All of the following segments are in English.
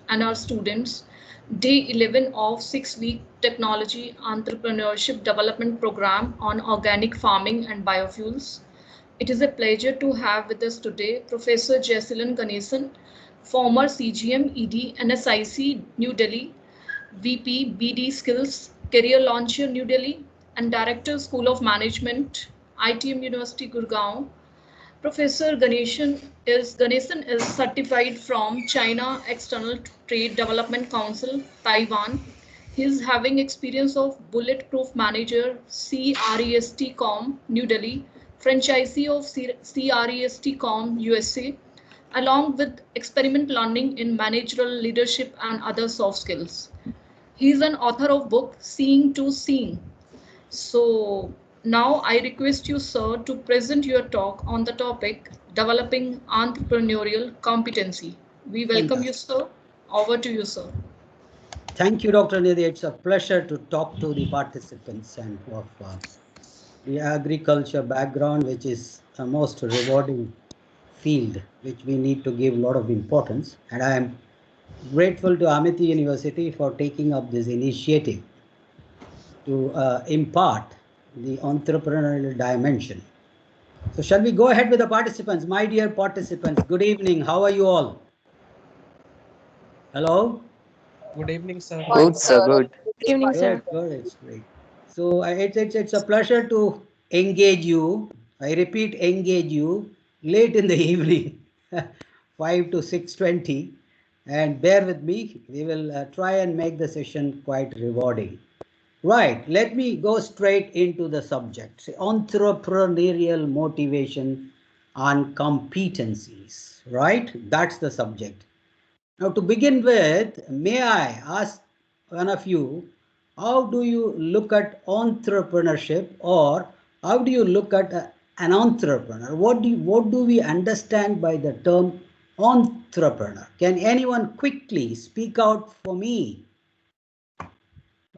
and our students, day 11 of 6-week technology entrepreneurship development program on organic farming and biofuels. It is a pleasure to have with us today Professor Jaiselan Ganesan, former CGM ED NSIC New Delhi, VP BD Skills Career Launcher New Delhi, and Director School of Management ITM University Gurgaon. Professor Ganesan is certified from China External Trade Development Council, Taiwan. He is having experience of Bulletproof Manager, CREST.com, New Delhi, franchisee of CREST.com, USA, along with experiment learning in managerial leadership and other soft skills. He is an author of book Seeing to Seeing. So now I request you, sir, to present your talk on the topic developing entrepreneurial competency. We welcome you, Fantastic. sir. Over to you, sir. Thank you, Dr. Nidhi. It's a pleasure to talk to the participants and of the agriculture background, which is a most rewarding field, which we need to give a lot of importance. And I am grateful to Amity University for taking up this initiative to impart the entrepreneurial dimension. So shall we go ahead with the participants? My dear participants, good evening. How are you all? Hello? Good evening, sir. Good, sir. Good. Good evening, sir. Good, it's great. So it's a pleasure to engage you. I repeat, engage you late in the evening, 5 to 6:20, and bear with me. We will try and make the session quite rewarding. Right, let me go straight into the subject. Entrepreneurial motivation and competencies, right? That's the subject. Now, to begin with, may I ask one of you, how do you look at entrepreneurship, or how do you look at an entrepreneur? What do we understand by the term entrepreneur? Can anyone quickly speak out for me?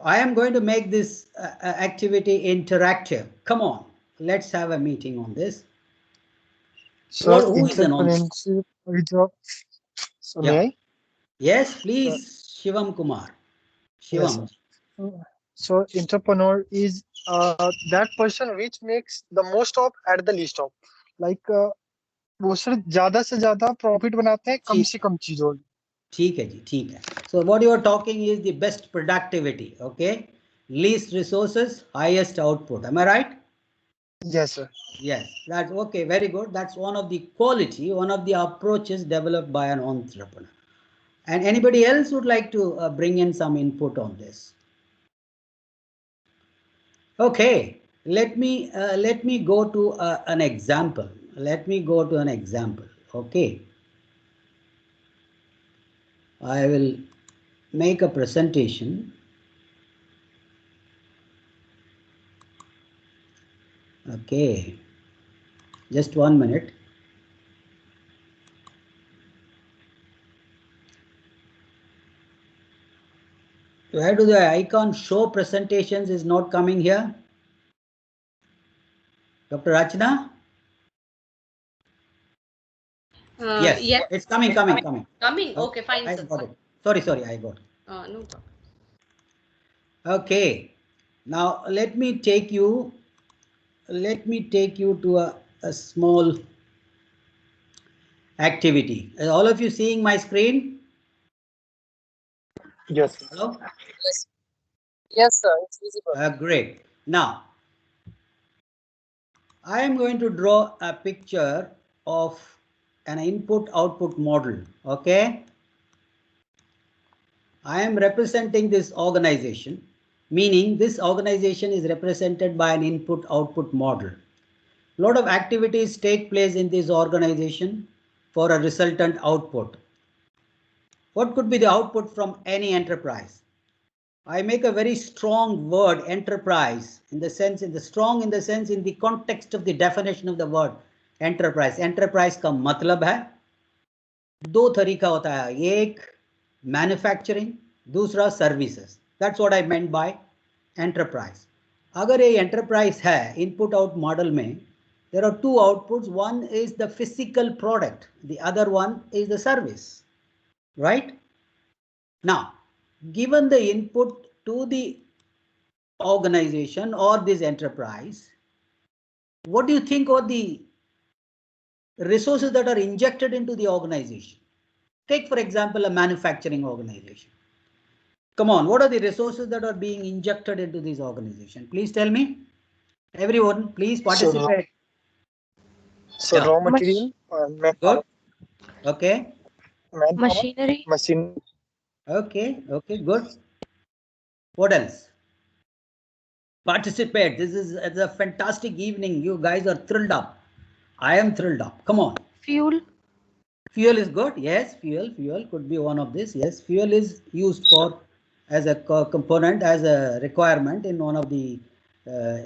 I am going to make this activity interactive. Come on, let's have a meeting on this. So, Who is an entrepreneur? So, Yeah. may I? Yes, please, Shivam Kumar. Yes, Shivam. sir. So, entrepreneur is that person which makes the most of at the least of. Like वो सिर्फ ज्यादा से ज्यादा profit बनाते हैं कम से कम चीजों में. ठीक है जी, ठीक है. So what you are talking is the best productivity, okay? Least resources, highest output. Am I right? Yes, sir. Yes, that's okay. Very good. That's one of the quality, one of the approaches developed by an entrepreneur. And anybody else would like to bring in some input on this? Okay, let me go to an example. Let me go to an example. Okay, I will make a presentation. Okay, just 1 minute. Where do the icon show presentations is not coming here? Dr. Rachna? Yes, it's coming. Coming. Okay, Fine, I sir. got it. Sorry, I got it. No problem. Okay, now let me take you to a small activity. Are all of you seeing my screen? Yes. Hello? Yes, sir. It's visible. Great. Now, I am going to draw a picture of an input-output model. Okay? I am representing this organization, meaning this organization is represented by an input-output model. A lot of activities take place in this organization for a resultant output. What could be the output from any enterprise? I make a very strong word, enterprise, in the context of the definition of the word enterprise. Enterprise का मतलब है, दो तरीका होता है, एक manufacturing, दूसरा services. That's what I meant by enterprise. अगर ये enterprise है input out model में, there are two outputs. One is the physical product, the other one is the service, right? Now, given the input to the organization or this enterprise, what do you think are the resources that are injected into the organization? Take, for example, a manufacturing organization. Come on, what are the resources that are being injected into this organization? Please tell me. Everyone, please participate. So Yeah. raw material, Good. Okay. manpower, Machinery. machine. Okay. Okay. Good. What else? Participate. This is a fantastic evening. You guys are thrilled up. I am thrilled up. Come on. Fuel. Fuel is good. Yes, fuel could be one of this. Yes, fuel is used for as a component, as a requirement in one of the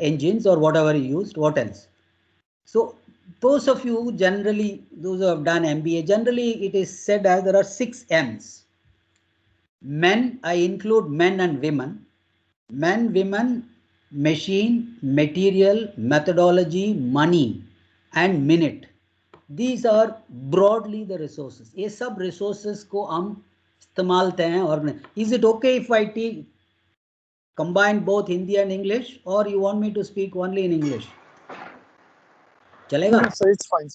engines or whatever you used. What else? So those of you generally, those who have done MBA, generally it is said as there are 6 M's. Men, I include men and women. Men, women, machine, material, methodology, money, and minute. These are broadly the resources. ये सब resources को हम इस्तेमालते हैं और is it okay if I combine both Hindi and English, or you want me to speak only in English? चलेगा? No, sir, it's fine.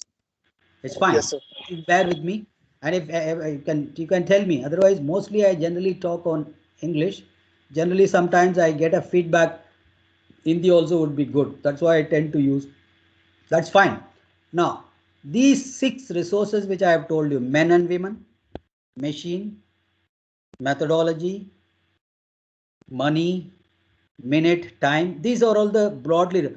It's fine. Yes, sir. Please bear with me, and if you can tell me. Otherwise, mostly I generally talk on English. Generally, sometimes I get a feedback. Hindi also would be good. That's why I tend to use. That's fine. Now, these 6 resources which I have told you: men and women, machine, methodology, money, minute, time. These are all the broadly.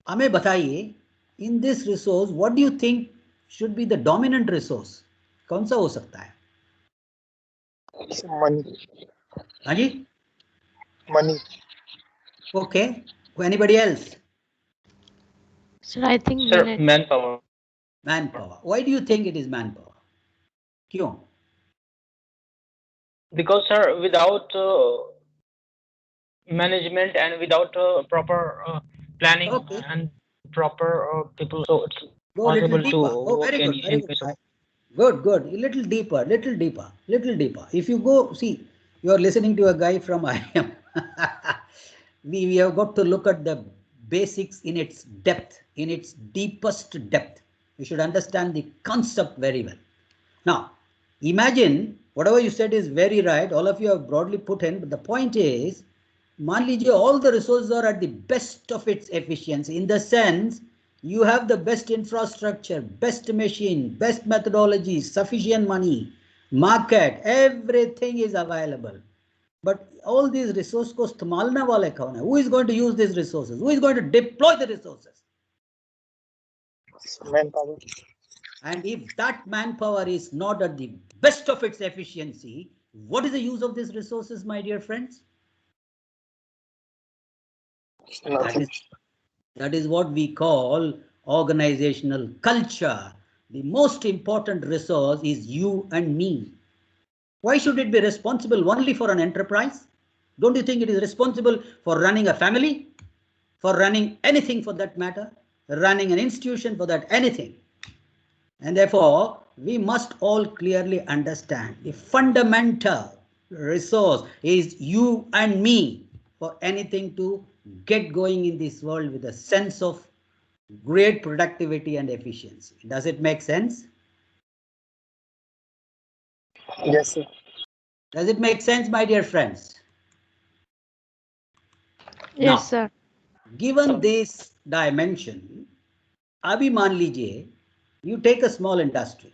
हमें बताइए, in this resource, what do you think should be the dominant resource? कौन सा हो सकता है? Money. हाँ जी? Money. Okay. Anybody else? Sir, I think Sir, minute. manpower. Manpower. Why do you think it is manpower? क्यों? Because sir, without management and without proper planning Okay. and proper people, so it's Go a little possible deeper. to Oh, work very good. Very in good. case of. Good. A little deeper. Little deeper. If you go, see, you are listening to a guy from IIM. we have got to look at the basics in its depth, in its deepest depth. We should understand the concept very well. Now, imagine whatever you said is very right. All of you have broadly put in, but the point is, मान लीजिए all the resources are at the best of its efficiency, in the sense you have the best infrastructure, best machine, best methodology, sufficient money, market, everything is available. But all these resources को इस्तेमालने वाले कौन है? Who is going to use these resources? Who is going to deploy the resources? Manpower. And if that manpower is not at the best of its efficiency, what is the use of these resources, my dear friends? Nothing. That is what we call organizational culture. The most important resource is you and me. Why should it be responsible only for an enterprise? Don't you think it is responsible for running a family, for running anything for that matter, running an institution for that anything? And therefore, we must all clearly understand the fundamental resource is you and me for anything to get going in this world with a sense of great productivity and efficiency. Does it make sense? Yes, sir. Does it make sense, my dear friends? Yes, Now, sir. given this dimension, abhi maan lijiye, you take a small industry,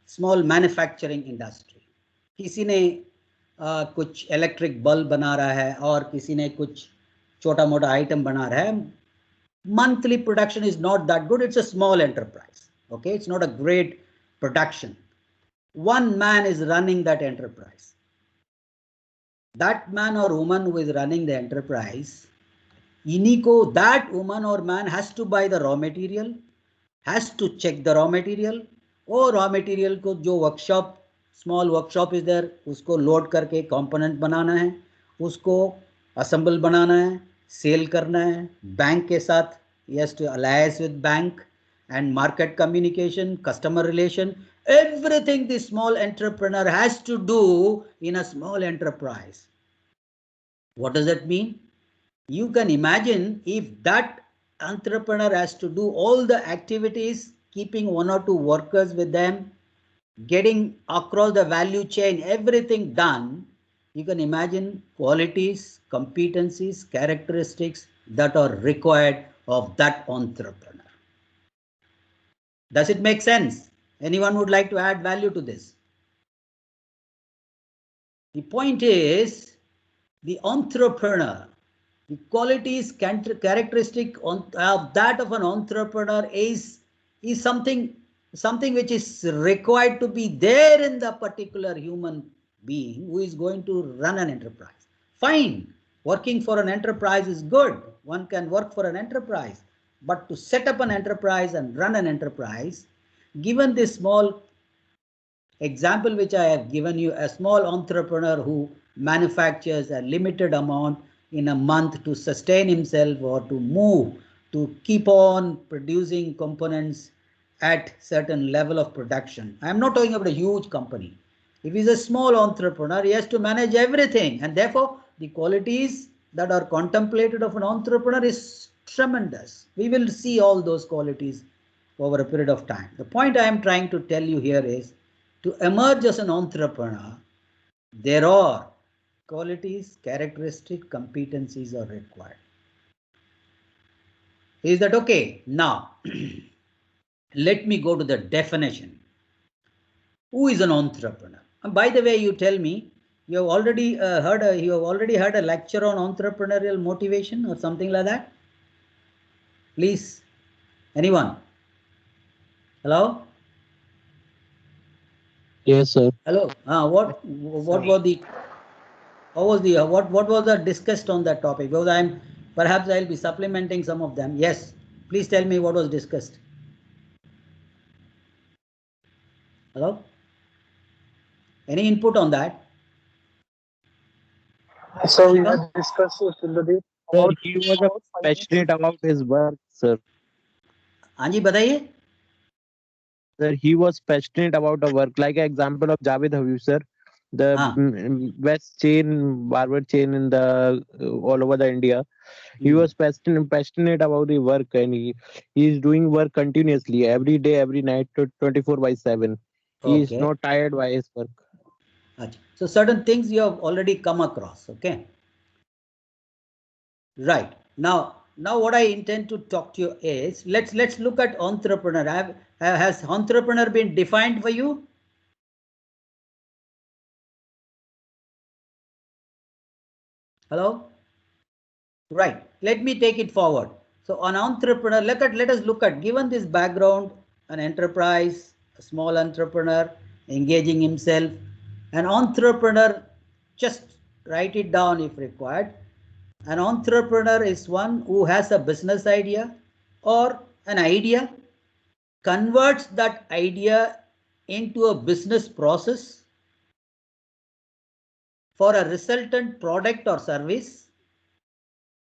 small manufacturing industry. किसी ने कुछ electric bulb बना रहा है और किसी ने कुछ छोटा मोटा आइटम बना रहा है. Monthly production is not that good. It's a small enterprise. Okay, it's not a great production. One man is running that enterprise. That man or woman who is running the enterprise, इन्हीं को, that woman or man has to buy the raw material, has to check the raw material, और raw material को जो workshop, small workshop is there, उसको load करके component बनाना है, उसको assemble बनाना है, sale करना है, bank के साथ, he has to alliance with bank, and market communication, customer relation, everything the small entrepreneur has to do in a small enterprise. What does that mean? You can imagine if that entrepreneur has to do all the activities, keeping 1 or 2 workers with them, getting across the value chain, everything done, you can imagine qualities, competencies, characteristics that are required of that entrepreneur. Does it make sense? Anyone would like to add value to this? The point is, the entrepreneur, the qualities, characteristic of that of an entrepreneur is something which is required to be there in the particular human being who is going to run an enterprise. Fine, working for an enterprise is good. One can work for an enterprise, but to set up an enterprise and run an enterprise, given this small example which I have given you, a small entrepreneur who manufactures a limited amount in a month to sustain himself or to move, to keep on producing components at certain level of production. I am not talking about a huge company. If he's a small entrepreneur, he has to manage everything, and therefore the qualities that are contemplated of an entrepreneur is tremendous. We will see all those qualities over a period of time. The point I am trying to tell you here is, to emerge as an entrepreneur, there are qualities, characteristics, competencies are required. Is that okay? Now, let me go to the definition. Who is an entrepreneur? And by the way, you tell me, you have already heard a lecture on entrepreneurial motivation or something like that? Please, anyone? Hello? Yes, sir. Hello. What was the what was the discussed on that topic? Because perhaps I'll be supplementing some of them. Yes, please tell me what was discussed. Hello? Any input on that? So we had discussed till the day Sir, about he was passionate about his work, sir. हाँ जी बताइए. Sir, he was passionate about the work. Like an example of Javed Habib, sir, the best barber chain in the all over the India. He was passionate about the work, and he is doing work continuously every day, every night, 24/7. He is not tired by his work. So certain things you have already come across. Okay. Right. Now what I intend to talk to you is, let's look at entrepreneur. Has entrepreneur been defined for you? Hello? Right. Let me take it forward. So an entrepreneur, let us look at, given this background, an enterprise, a small entrepreneur engaging himself, an entrepreneur, just write it down if required. An entrepreneur is one who has a business idea or an idea, converts that idea into a business process for a resultant product or service.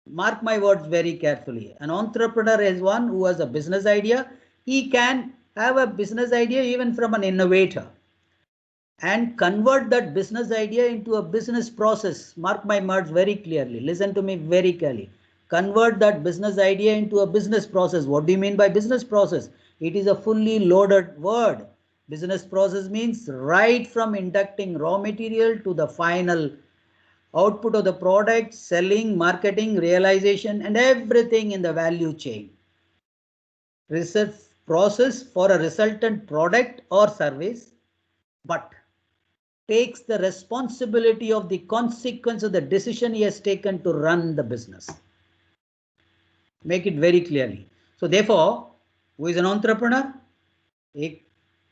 Mark my words very carefully. An entrepreneur is one who has a business idea. He can have a business idea even from an innovator and convert that business idea into a business process. Mark my words very clearly. Listen to me very clearly. Convert that business idea into a business process. What do you mean by business process? It is a fully loaded word. Business process means right from inducting raw material to the final output of the product, selling, marketing, realization, and everything in the value chain. Research process for a resultant product or service, but takes the responsibility of the consequence of the decision he has taken to run the business. Make it very clearly. So therefore, who is an entrepreneur? एक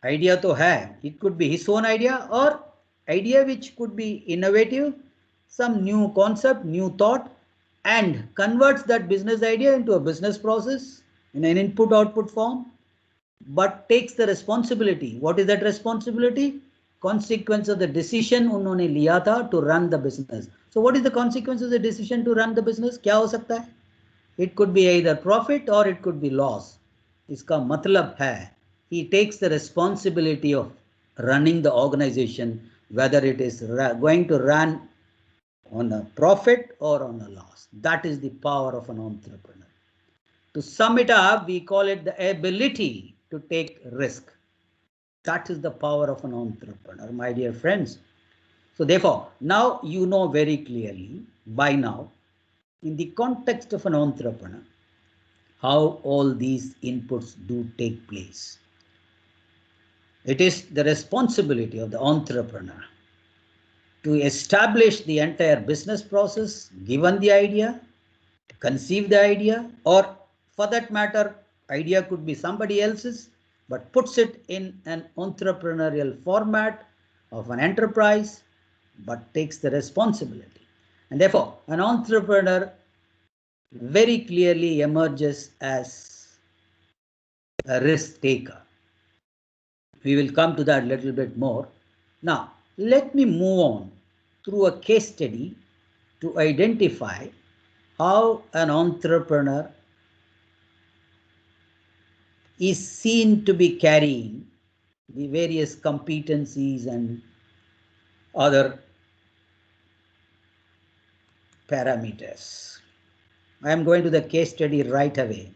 idea तो है. It could be his own idea or idea which could be innovative, some new concept, new thought, and converts that business idea into a business process in an input-output form, but takes the responsibility. What is that responsibility? Consequence of the decision उन्होंने लिया था to run the business. So what is the consequence of the decision to run the business? क्या हो सकता है? It could be either profit or it could be loss. इसका मतलब है he takes the responsibility of running the organization, whether it is going to run on a profit or on a loss. That is the power of an entrepreneur. To sum it up, we call it the ability to take risk. That is the power of an entrepreneur, my dear friends. So therefore, now you know very clearly by now, in the context of an entrepreneur, how all these inputs do take place. It is the responsibility of the entrepreneur to establish the entire business process, given the idea, conceive the idea, or for that matter, idea could be somebody else's, but puts it in an entrepreneurial format of an enterprise, but takes the responsibility. And therefore, an entrepreneur very clearly emerges as a risk taker. We will come to that a little bit more. Now, let me move on through a case study to identify how an entrepreneur is seen to be carrying the various competencies and other parameters. I am going to the case study right away.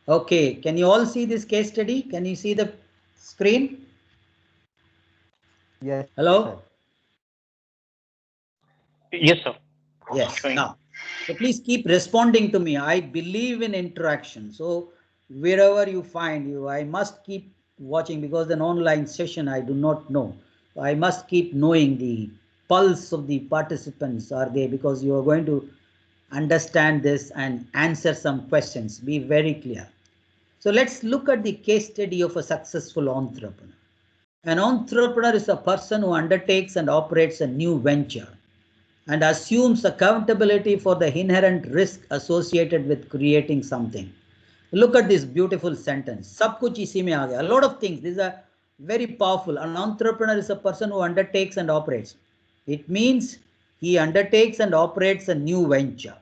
Okay, can you all see this case study? Can you see the screen? Yes. Hello? Yes, sir. Yes. Showing. Now, so please keep responding to me. I believe in interaction. So wherever you find you, I must keep watching, because an online session I do not know. I must keep knowing the pulse of the participants. Are they, because you are going to understand this and answer some questions. Be very clear. So let's look at the case study of a successful entrepreneur. An entrepreneur is a person who undertakes and operates a new venture and assumes accountability for the inherent risk associated with creating something. Look at this beautiful sentence. Sab kuch isi mein aa gaya. A lot of things. These are very powerful. An entrepreneur is a person who undertakes and operates. It means he undertakes and operates a new venture.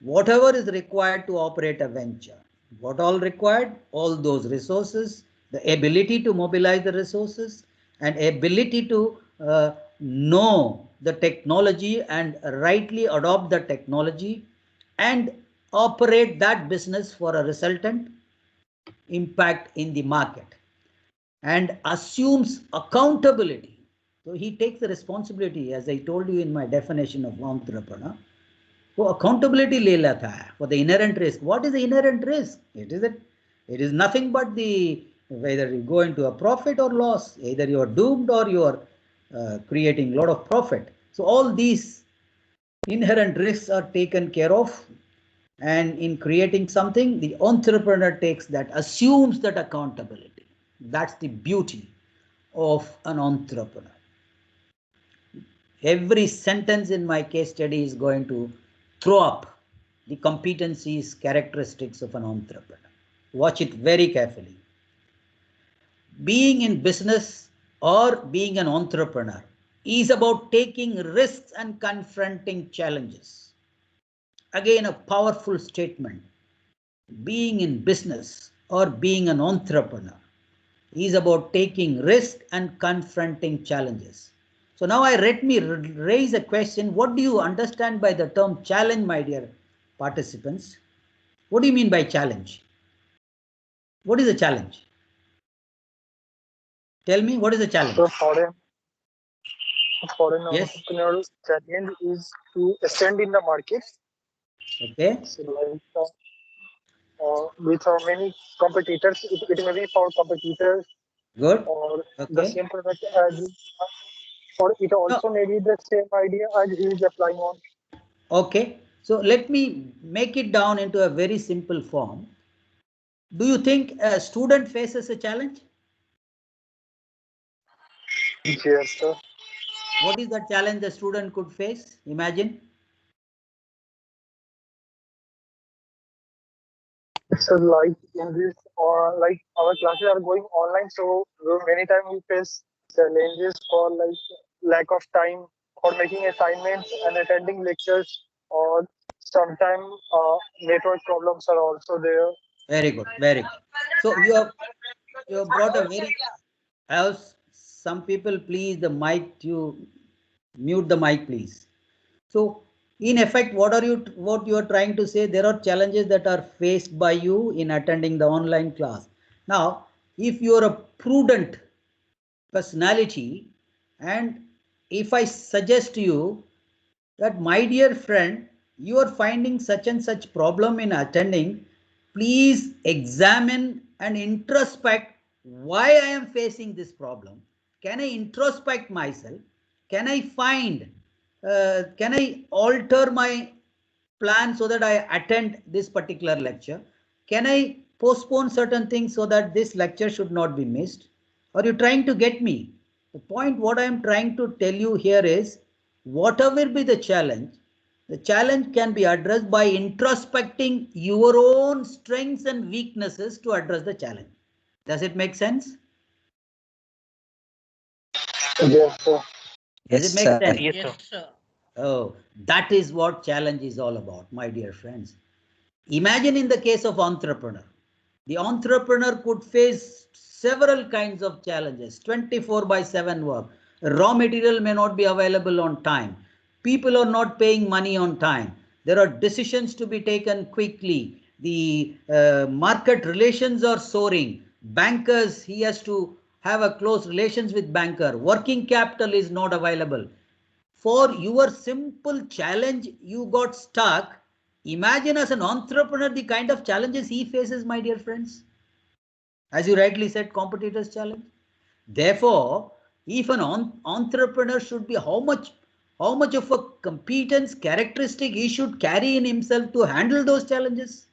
Whatever is required to operate a venture. What all required? All those resources, the ability to mobilize the resources, and ability to know the technology and rightly adopt the technology and operate that business for a resultant impact in the market, and assumes accountability. So he takes the responsibility, as I told you in my definition of entrepreneur. वो accountability ले लेता है for the inherent risk. What is the inherent risk? It is nothing but the whether you go into a profit or loss. Either you are doomed or you are creating a lot of profit. So all these inherent risks are taken care of, and in creating something, the entrepreneur takes that, assumes that accountability. That's the beauty of an entrepreneur. Every sentence in my case study is going to throw up the competencies, characteristics of an entrepreneur. Watch it very carefully. Being in business or being an entrepreneur is about taking risks and confronting challenges. Again, a powerful statement. Being in business or being an entrepreneur is about taking risk and confronting challenges. So now let me raise a question. What do you understand by the term challenge, my dear participants? What do you mean by challenge? What is a challenge? Tell me, what is a challenge? So for an Yes. entrepreneurial challenge is to stand in the market. Okay. So like with many competitors, it may be for competitors Good. or the Okay. same product as, or it also may be the same idea as he is applying on. Okay. So let me make it down into a very simple form. Do you think a student faces a challenge? Yes, sir. What is the challenge the student could face? Imagine. So like in this, or like our classes are going online, so many times we face challenges for like lack of time for making assignments and attending lectures, or Sometimes network problems are also there. Very good, very good. So you have brought a very else. Some people, please, the mic, you mute the mic, please. So, in effect, what you are trying to say? There are challenges that are faced by you in attending the online class. Now, if you are a prudent personality, and if I suggest to you that, my dear friend, you are finding such and such problem in attending, please examine and introspect why I am facing this problem. Can I introspect myself? Can I find, can I alter my plan so that I attend this particular lecture? Can I postpone certain things so that this lecture should not be missed? Are you trying to get me? The point what I am trying to tell you here is, whatever be the challenge can be addressed by introspecting your own strengths and weaknesses to address the challenge. Does it make sense? Yes, sir. Does it make sense? Yes, sir. Oh, that is what challenge is all about, my dear friends. Imagine in the case of entrepreneur, the entrepreneur could face several kinds of challenges, 24/7 work. Raw material may not be available on time. People are not paying money on time. There are decisions to be taken quickly. The market relations are soaring. Bankers, he has to have a close relations with banker. Working capital is not available. For your simple challenge, you got stuck. Imagine as an entrepreneur the kind of challenges he faces, my dear friends. As you rightly said, competitors' challenge. Therefore, if an entrepreneur should be, how much of a competence characteristic he should carry in himself to handle those challenges.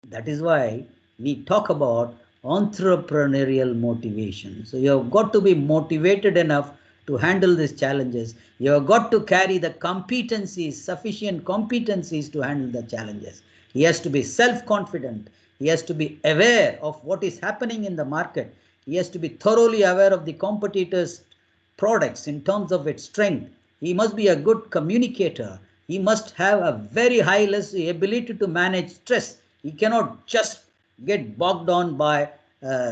That is why we talk about entrepreneurial motivation. So you have got to be motivated enough to handle these challenges. You have got to carry the competencies, sufficient competencies to handle the challenges. He has to be self-confident. He has to be aware of what is happening in the market. He has to be thoroughly aware of the competitors' products in terms of its strength. He must be a good communicator. He must have a very high ability to manage stress. He cannot just get bogged down by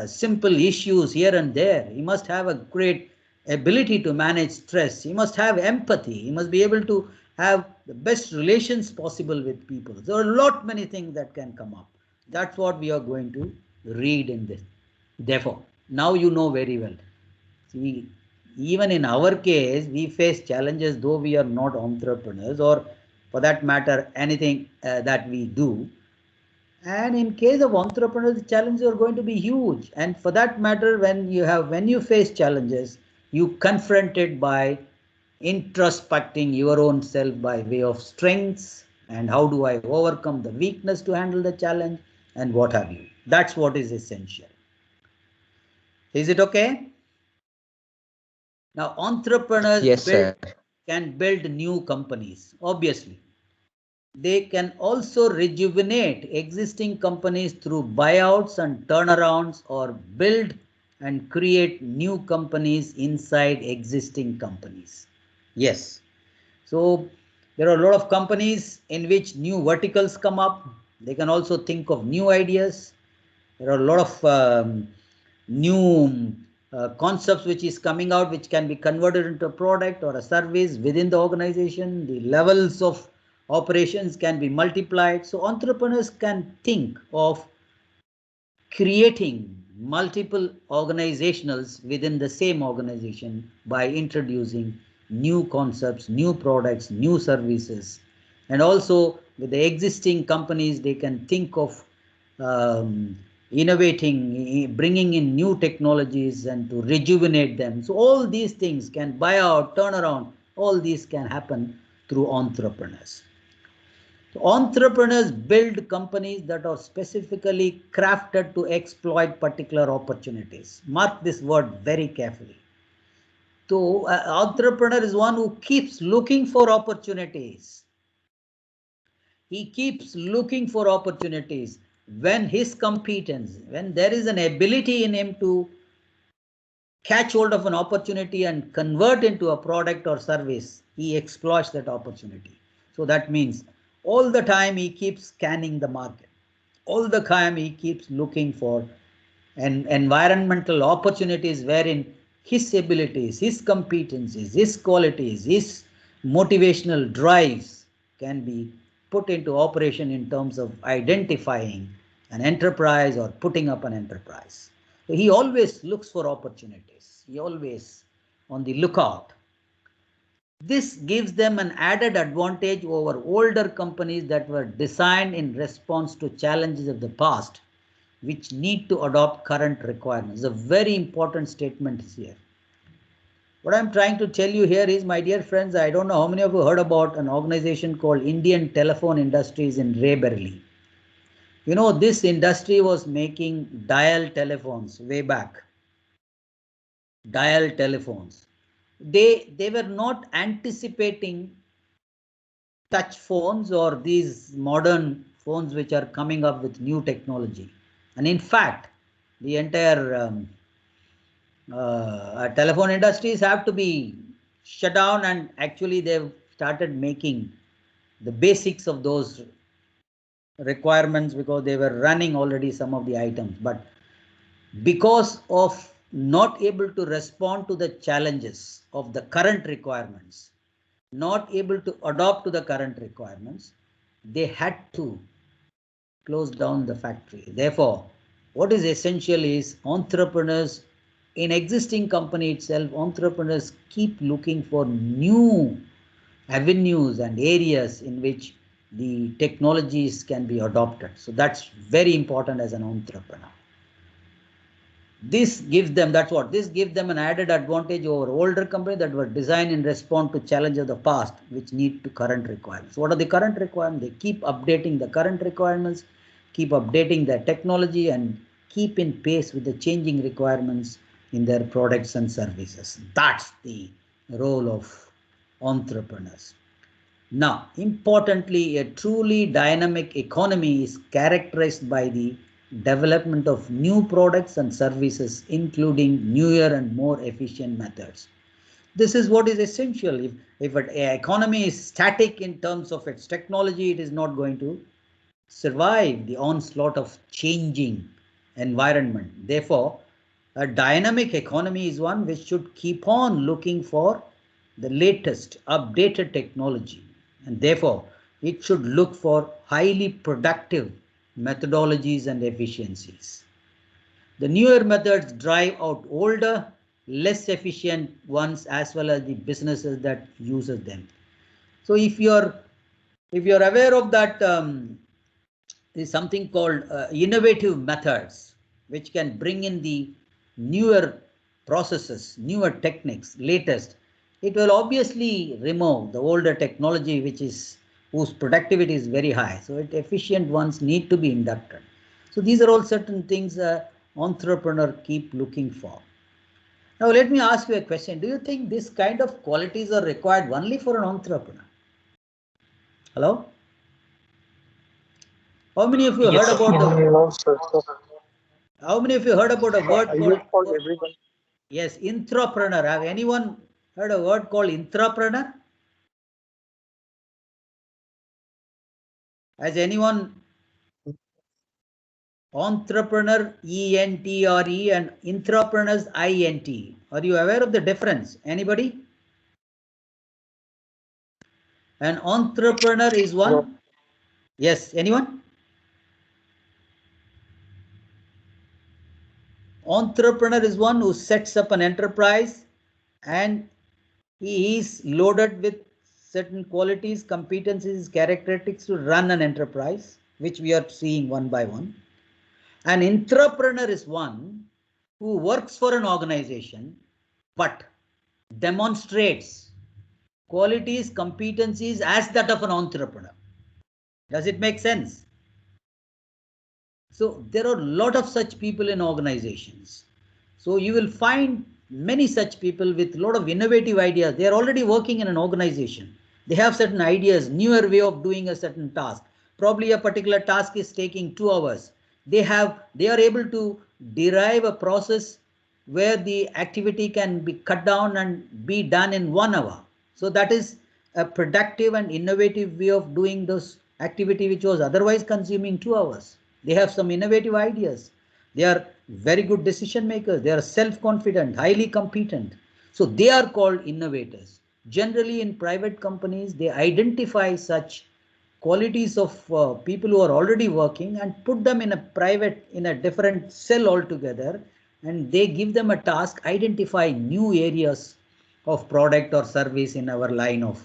simple issues here and there. He must have a great ability to manage stress. He must have empathy. He must be able to have the best relations possible with people. There are a lot many things that can come up. That's what we are going to read in this. Therefore, now you know very well. See, even in our case, we face challenges, though we are not entrepreneurs, or for that matter, anything that we do. And in case of entrepreneurs, the challenges are going to be huge. And for that matter, when you face challenges, you confront it by introspecting your own self by way of strengths, and how do I overcome the weakness to handle the challenge, and what have you. That's what is essential. Is it okay? Now, entrepreneurs can build new companies, obviously. They can also rejuvenate existing companies through buyouts and turnarounds, or build and create new companies inside existing companies. Yes. So there are a lot of companies in which new verticals come up. They can also think of new ideas. There are a lot of new concepts which is coming out, which can be converted into a product or a service within the organization. The levels of operations can be multiplied. So entrepreneurs can think of creating multiple organizationals within the same organization by introducing new concepts, new products, new services. And also with the existing companies, they can think of innovating, bringing in new technologies and to rejuvenate them. So all these things can buy out, turn around, all these can happen through entrepreneurs. So entrepreneurs build companies that are specifically crafted to exploit particular opportunities. Mark this word very carefully. So entrepreneur is one who keeps looking for opportunities. He keeps looking for opportunities. When his competence, when there is an ability in him to catch hold of an opportunity and convert into a product or service, he exploits that opportunity. So that means all the time he keeps scanning the market. All the time he keeps looking for environmental opportunities wherein his abilities, his competencies, his qualities, his motivational drives can be put into operation in terms of identifying an enterprise or putting up an enterprise. So he always looks for opportunities. He always on the lookout. This gives them an added advantage over older companies that were designed in response to challenges of the past, which need to adopt current requirements. A very important statement is here. What I'm trying to tell you here is, my dear friends, I don't know how many of you heard about an organization called Indian Telephone Industries in Raebareli. You know, this industry was making dial telephones way back. Dial telephones. They were not anticipating touch phones or these modern phones which are coming up with new technology. And in fact, the entire telephone industries have to be shut down, and actually they've started making the basics of those requirements because they were running already some of the items. But because of not able to respond to the challenges of the current requirements, not able to adopt to the current requirements, they had to close down the factory. Therefore, what is essential is entrepreneurs in existing company itself, entrepreneurs keep looking for new avenues and areas in which the technologies can be adopted. So that's very important as an entrepreneur. This gives them, that's what, this gives them an added advantage over older companies that were designed in response to challenges of the past, which need to current requirements. What are the current requirements? They keep updating the current requirements, keep updating their technology, and keep in pace with the changing requirements in their products and services. That's the role of entrepreneurs. Now, importantly, a truly dynamic economy is characterized by the development of new products and services, including newer and more efficient methods. This is what is essential. If an economy is static in terms of its technology, it is not going to survive the onslaught of changing environment. Therefore, a dynamic economy is one which should keep on looking for the latest updated technology, and therefore it should look for highly productive methodologies and efficiencies. The newer methods drive out older, less efficient ones, as well as the businesses that uses them. So if you're aware of that, is something called innovative methods, which can bring in the newer processes, newer techniques, latest. It will obviously remove the older technology, whose productivity is very high. So efficient ones need to be inducted. So these are all certain things entrepreneur keep looking for. Now let me ask you a question. Do you think this kind of qualities are required only for an entrepreneur? Hello? How many of you Yes, heard sir. about the? No, sir. How many of you heard about a word I called? guess for everyone. Yes, intrapreneur. Have anyone heard a word called intrapreneur? Has anyone? Entrepreneur, E-N-T-R-E, and intrapreneurs, I-N-T. Are you aware of the difference? Anybody? An entrepreneur is one. No. Yes, anyone? Entrepreneur is one who sets up an enterprise and he is loaded with certain qualities, competencies, characteristics to run an enterprise, which we are seeing one by one. An intrapreneur is one who works for an organization but demonstrates qualities, competencies as that of an entrepreneur. Does it make sense? So there are a lot of such people in organizations. So you will find many such people with a lot of innovative ideas. They are already working in an organization. They have certain ideas, newer way of doing a certain task. Probably a particular task is taking 2 hours. They are able to derive a process where the activity can be cut down and be done in 1 hour. So that is a productive and innovative way of doing this activity which was otherwise consuming 2 hours. They have some innovative ideas. They are very good decision makers. They are self-confident, highly competent. So they are called innovators. Generally in private companies, they identify such qualities of people who are already working and put them in a different cell altogether, and they give them a task, identify new areas of product or service in our line of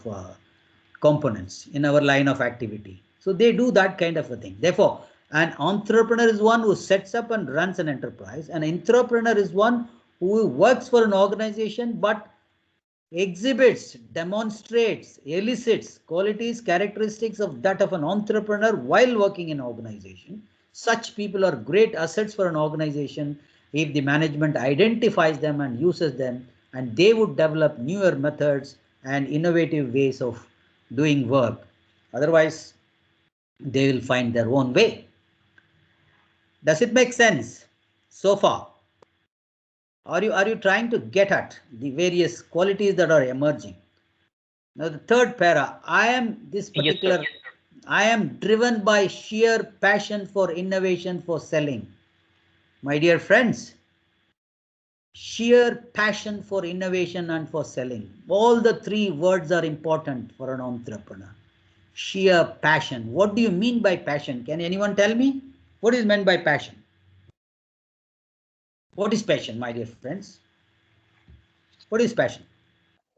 components, in our line of activity. So they do that kind of a thing. Therefore, an entrepreneur is one who sets up and runs an enterprise. An entrepreneur is one who works for an organization but exhibits, demonstrates, elicits qualities, characteristics of that of an entrepreneur while working in an organization. Such people are great assets for an organization if the management identifies them and uses them, and they would develop newer methods and innovative ways of doing work. Otherwise, they will find their own way. Does it make sense so far? Are you trying to get at the various qualities that are emerging? Now the third para, I am driven by sheer passion for innovation, for selling. My dear friends, sheer passion for innovation and for selling. All the three words are important for an entrepreneur. Sheer passion. What do you mean by passion? Can anyone tell me? What is meant by passion? What is passion, my dear friends? What is passion?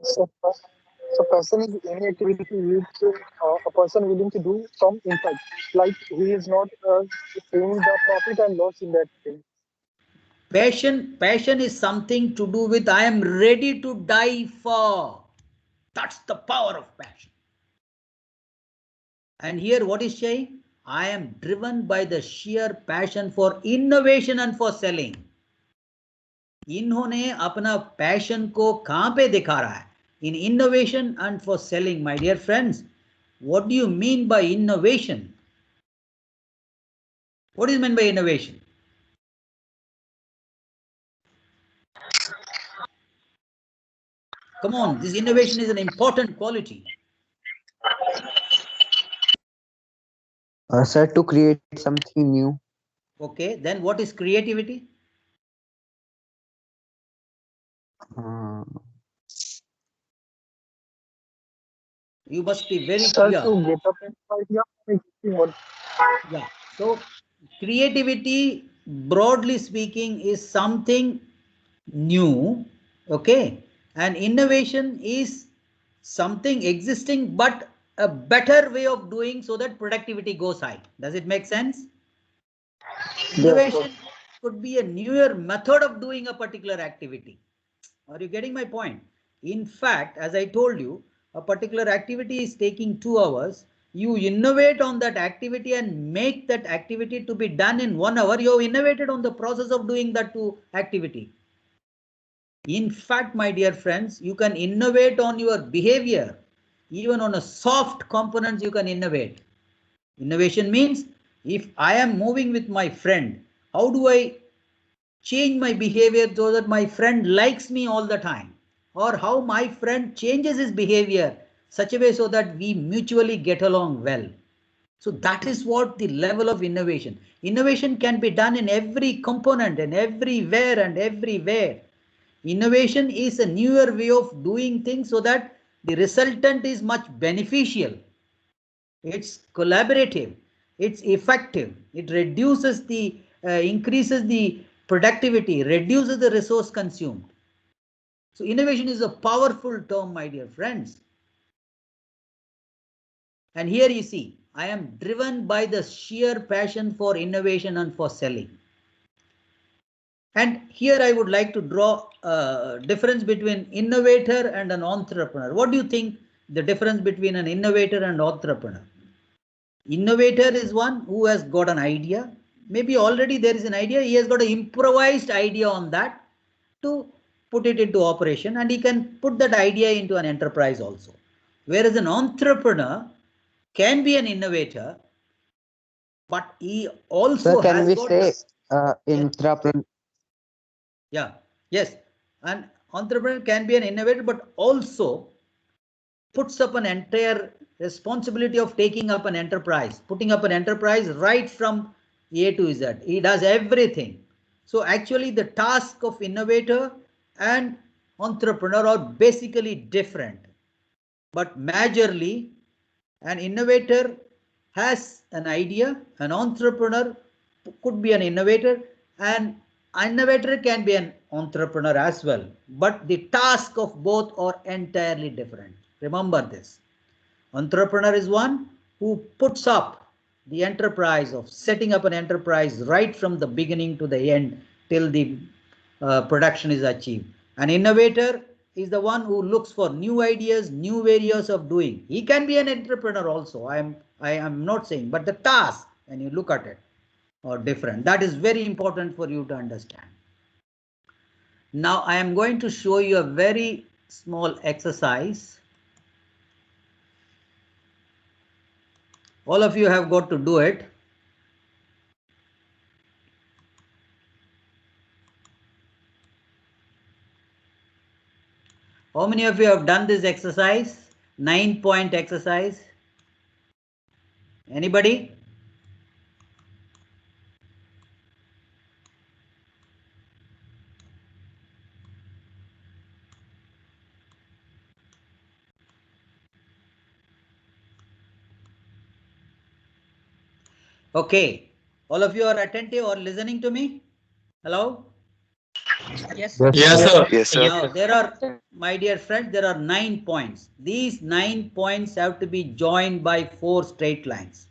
So, passion is any activity which a person willing to do from inside. Like he is not seeing the profit and loss in that thing. Passion is something to do with I am ready to die for. That's the power of passion. And here what is saying? I am driven by the sheer passion for innovation and for selling. इन्होंने अपना passion को कहां पे दिखा रहा है? In innovation and for selling. My dear friends, what do you mean by innovation? What is meant by innovation? Come on, this innovation is an important quality. Sir, to create something new. Okay, then what is creativity? You must be very clear. To get up an idea, yeah. So creativity, broadly speaking, is something new, okay, and innovation is something existing but a better way of doing so that productivity goes high. Does it make sense? Innovation could be a newer method of doing a particular activity. Are you getting my point? In fact, as I told you, a particular activity is taking 2 hours. You innovate on that activity and make that activity to be done in 1 hour. You have innovated on the process of doing that activity. In fact, my dear friends, you can innovate on your behavior. Even on a soft components, you can innovate. Innovation means if I am moving with my friend, how do I change my behavior so that my friend likes me all the time? Or how my friend changes his behavior such a way so that we mutually get along well. So that is what the level of innovation. Innovation can be done in every component and everywhere and everywhere. Innovation is a newer way of doing things so that the resultant is much beneficial. It's collaborative. It's effective. It reduces increases the productivity, reduces the resource consumed. So innovation is a powerful term, my dear friends. And here you see, I am driven by the sheer passion for innovation and for selling. And here I would like to draw a difference between innovator and an entrepreneur. What do you think the difference between an innovator and entrepreneur? Innovator is one who has got an idea. Maybe already there is an idea. He has got an improvised idea on that to put it into operation, and he can put that idea into an enterprise also. Whereas an entrepreneur can be an innovator, but he also can we say entrepreneur? Yeah, yes. An entrepreneur can be an innovator, but also puts up an entire responsibility of taking up an enterprise, putting up an enterprise right from A to Z. He does everything. So actually the task of innovator and entrepreneur are basically different. But majorly, an innovator has an idea, an entrepreneur could be an innovator, and an innovator can be an entrepreneur as well. But the task of both are entirely different. Remember this. Entrepreneur is one who puts up the enterprise of setting up an enterprise right from the beginning to the end till the production is achieved. An innovator is the one who looks for new ideas, new areas of doing. He can be an entrepreneur also. I am not saying, but the task, when you look at it, are different. That is very important for you to understand. Now I am going to show you a very small exercise. All of you have got to do it. How many of you have done this exercise? 9-point exercise. Anybody? Okay. All of you are attentive or listening to me? Hello? Yes. Yes, sir. Yes, sir. Now there are, my dear friends, there are 9 points. These 9 points have to be joined by 4 straight lines.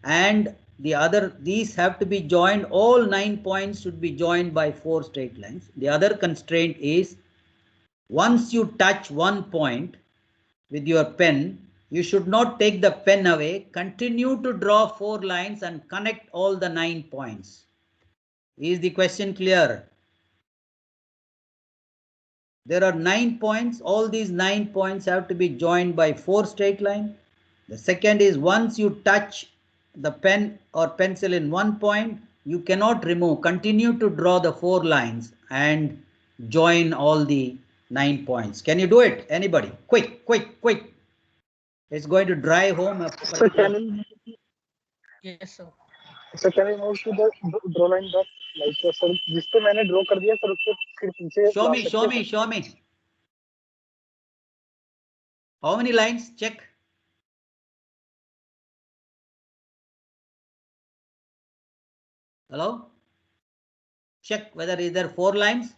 And these have to be joined, all 9 points should be joined by 4 straight lines. The other constraint is, once you touch one point with your pen, you should not take the pen away. Continue to draw 4 lines and connect all the 9 points. Is the question clear? There are 9 points. All these 9 points have to be joined by 4 straight lines. The second is, once you touch the pen or pencil in one point, you cannot remove. Continue to draw the 4 lines and join all the 9 points. Can you do it? Anybody? Quick, quick, quick. It's going to drive home a So particular... Yes, sir. So can I move to the draw line that, like sir, जिस पे मैंने draw कर दिया sir उसको फिर पीछे Show ला me, सकते show हैं me, sir? show me. How many lines? Check. Hello? Check whether is there 4 lines.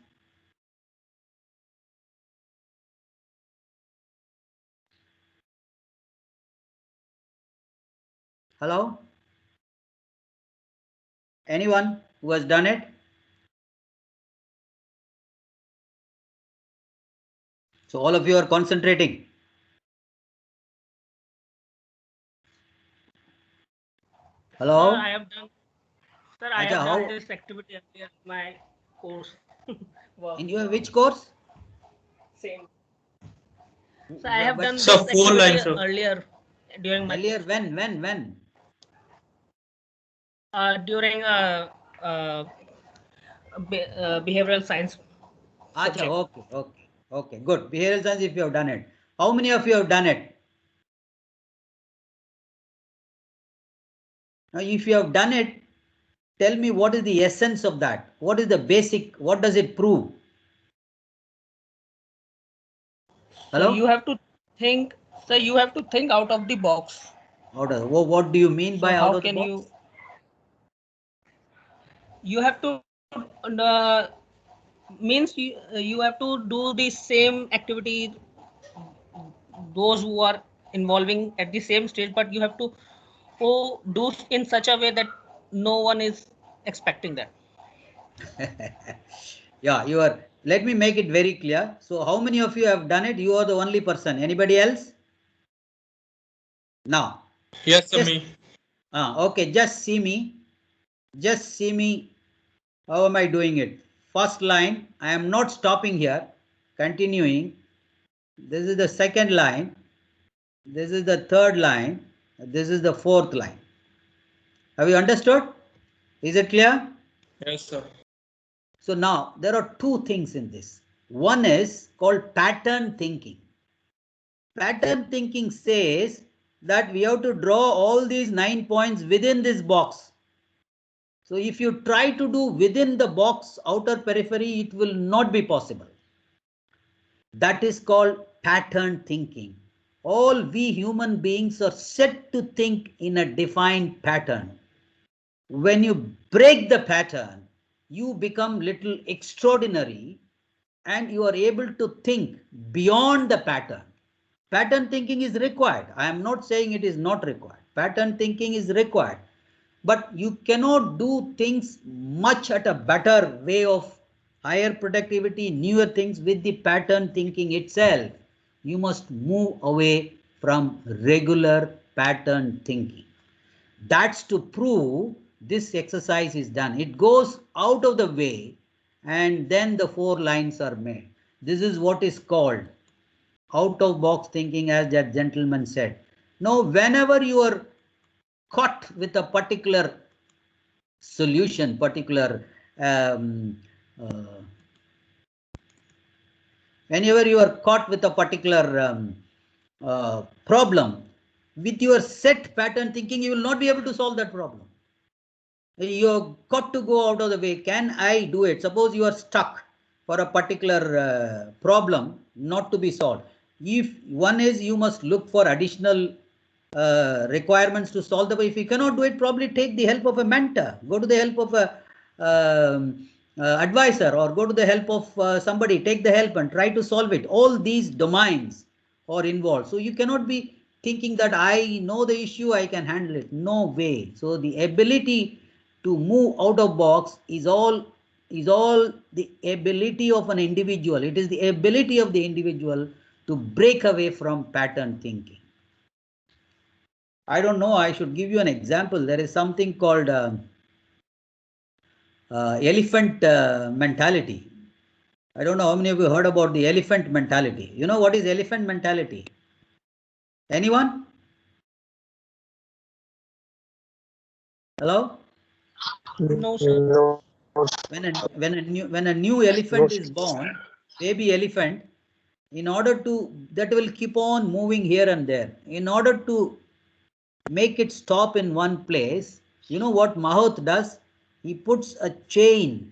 Hello? Anyone who has done it? So all of you are concentrating. Hello? Sir, I have done. Sir, I Acha, have done how? this activity earlier in my course. Wow. In your which course? Same. So I have But done this Sir, 4 activity lines, sir. earlier during my earlier, course. when? During behavioral science Acha, subject. okay, good. Behavioral science, if you have done it. How many of you have done it? Now, if you have done it, tell me what is the essence of that? What is the basic? What does it prove? So Hello? you have to think. So you have to think out of the box. What do you mean by So out how of the can box? you have to means you have to do the same activity, those who are involving at the same stage, but you have to do in such a way that no one is expecting that. Yeah, you are. Let me make it very clear. So how many of you have done it? You are the only person. Anybody else? Now. Yes, sir, Just, me. okay, just see me. Just see me. How am I doing it? First line, I am not stopping here. Continuing. This is the second line. This is the third line. This is the fourth line. Have you understood? Is it clear? Yes, sir. So now there are 2 things in this. One is called pattern thinking. pattern thinking says that we have to draw all these 9 points within this box. So if you try to do within the box outer periphery, it will not be possible. That is called pattern thinking. All we human beings are set to think in a defined pattern. When you break the pattern, you become little extraordinary and you are able to think beyond the pattern. Pattern thinking is required. I am not saying it is not required. Pattern thinking is required. But you cannot do things much at a better way of higher productivity, newer things with the pattern thinking itself. You must move away from regular pattern thinking. That's to prove this exercise is done. It goes out of the way and then the 4 lines are made. This is what is called out of box thinking, as that gentleman said. Now, whenever you are caught with a particular solution, particular whenever you are caught with a particular problem, with your set pattern thinking, you will not be able to solve that problem. You've got to go out of the way. Can I do it? Suppose you are stuck for a particular problem not to be solved. If one is, you must look for additional requirements to solve the way. If you cannot do it, probably take the help of a mentor. Go to the help of a advisor, or go to the help of somebody. Take the help and try to solve it. All these domains are involved. So you cannot be thinking that I know the issue, I can handle it. No way. So the ability to move out of box is all the ability of an individual. It is the ability of the individual to break away from pattern thinking. I don't know, I should give you an example. There is something called elephant mentality. I don't know how many of you heard about the elephant mentality. You know what is elephant mentality? Anyone? Hello? No, sir. No. When a new elephant is born, baby elephant, in order to, that will keep on moving here and there. In order to make it stop in one place, you know what Mahout does? He puts a chain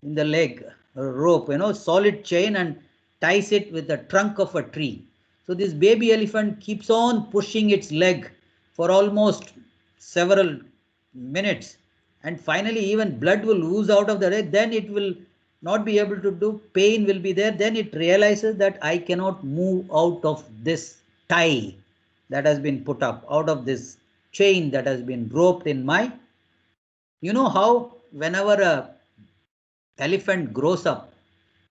in the leg, a rope, solid chain, and ties it with the trunk of a tree. So this baby elephant keeps on pushing its leg for almost several minutes, and finally even blood will ooze out of the leg. Then it will not be able to do, pain will be there. Then it realizes that I cannot move out of this tie that has been put up, out of this chain that has been roped in my, you know how whenever a elephant grows up,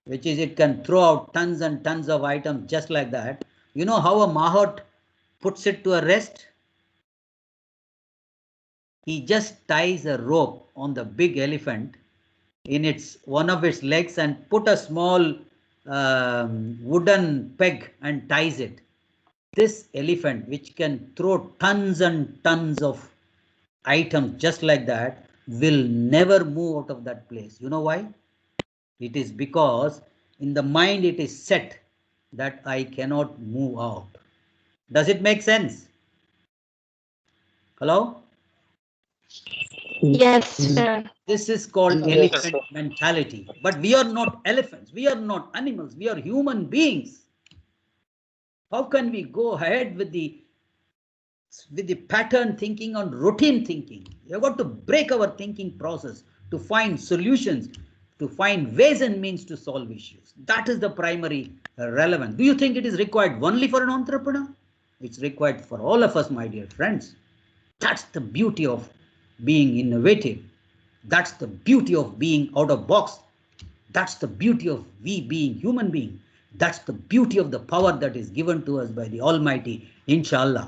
which is it can throw out tons and tons of items just like that. You know how a mahout puts it to a rest? He just ties a rope on the big elephant in its one of its legs and put a small wooden peg and ties it. This elephant, which can throw tons and tons of items just like that, will never move out of that place. You know why? It is because in the mind it is set that I cannot move out. Does it make sense? Hello? Yes, sir. This is called Yes, elephant sir. mentality. But we are not elephants. We are not animals. We are human beings. How can we go ahead with the pattern thinking on routine thinking? We have got to break our thinking process to find solutions, to find ways and means to solve issues. That is the primary relevance. Do you think it is required only for an entrepreneur? It's required for all of us, my dear friends. That's the beauty of being innovative. That's the beauty of being out of box. That's the beauty of we being human beings. That's the beauty of the power that is given to us by the Almighty, inshallah.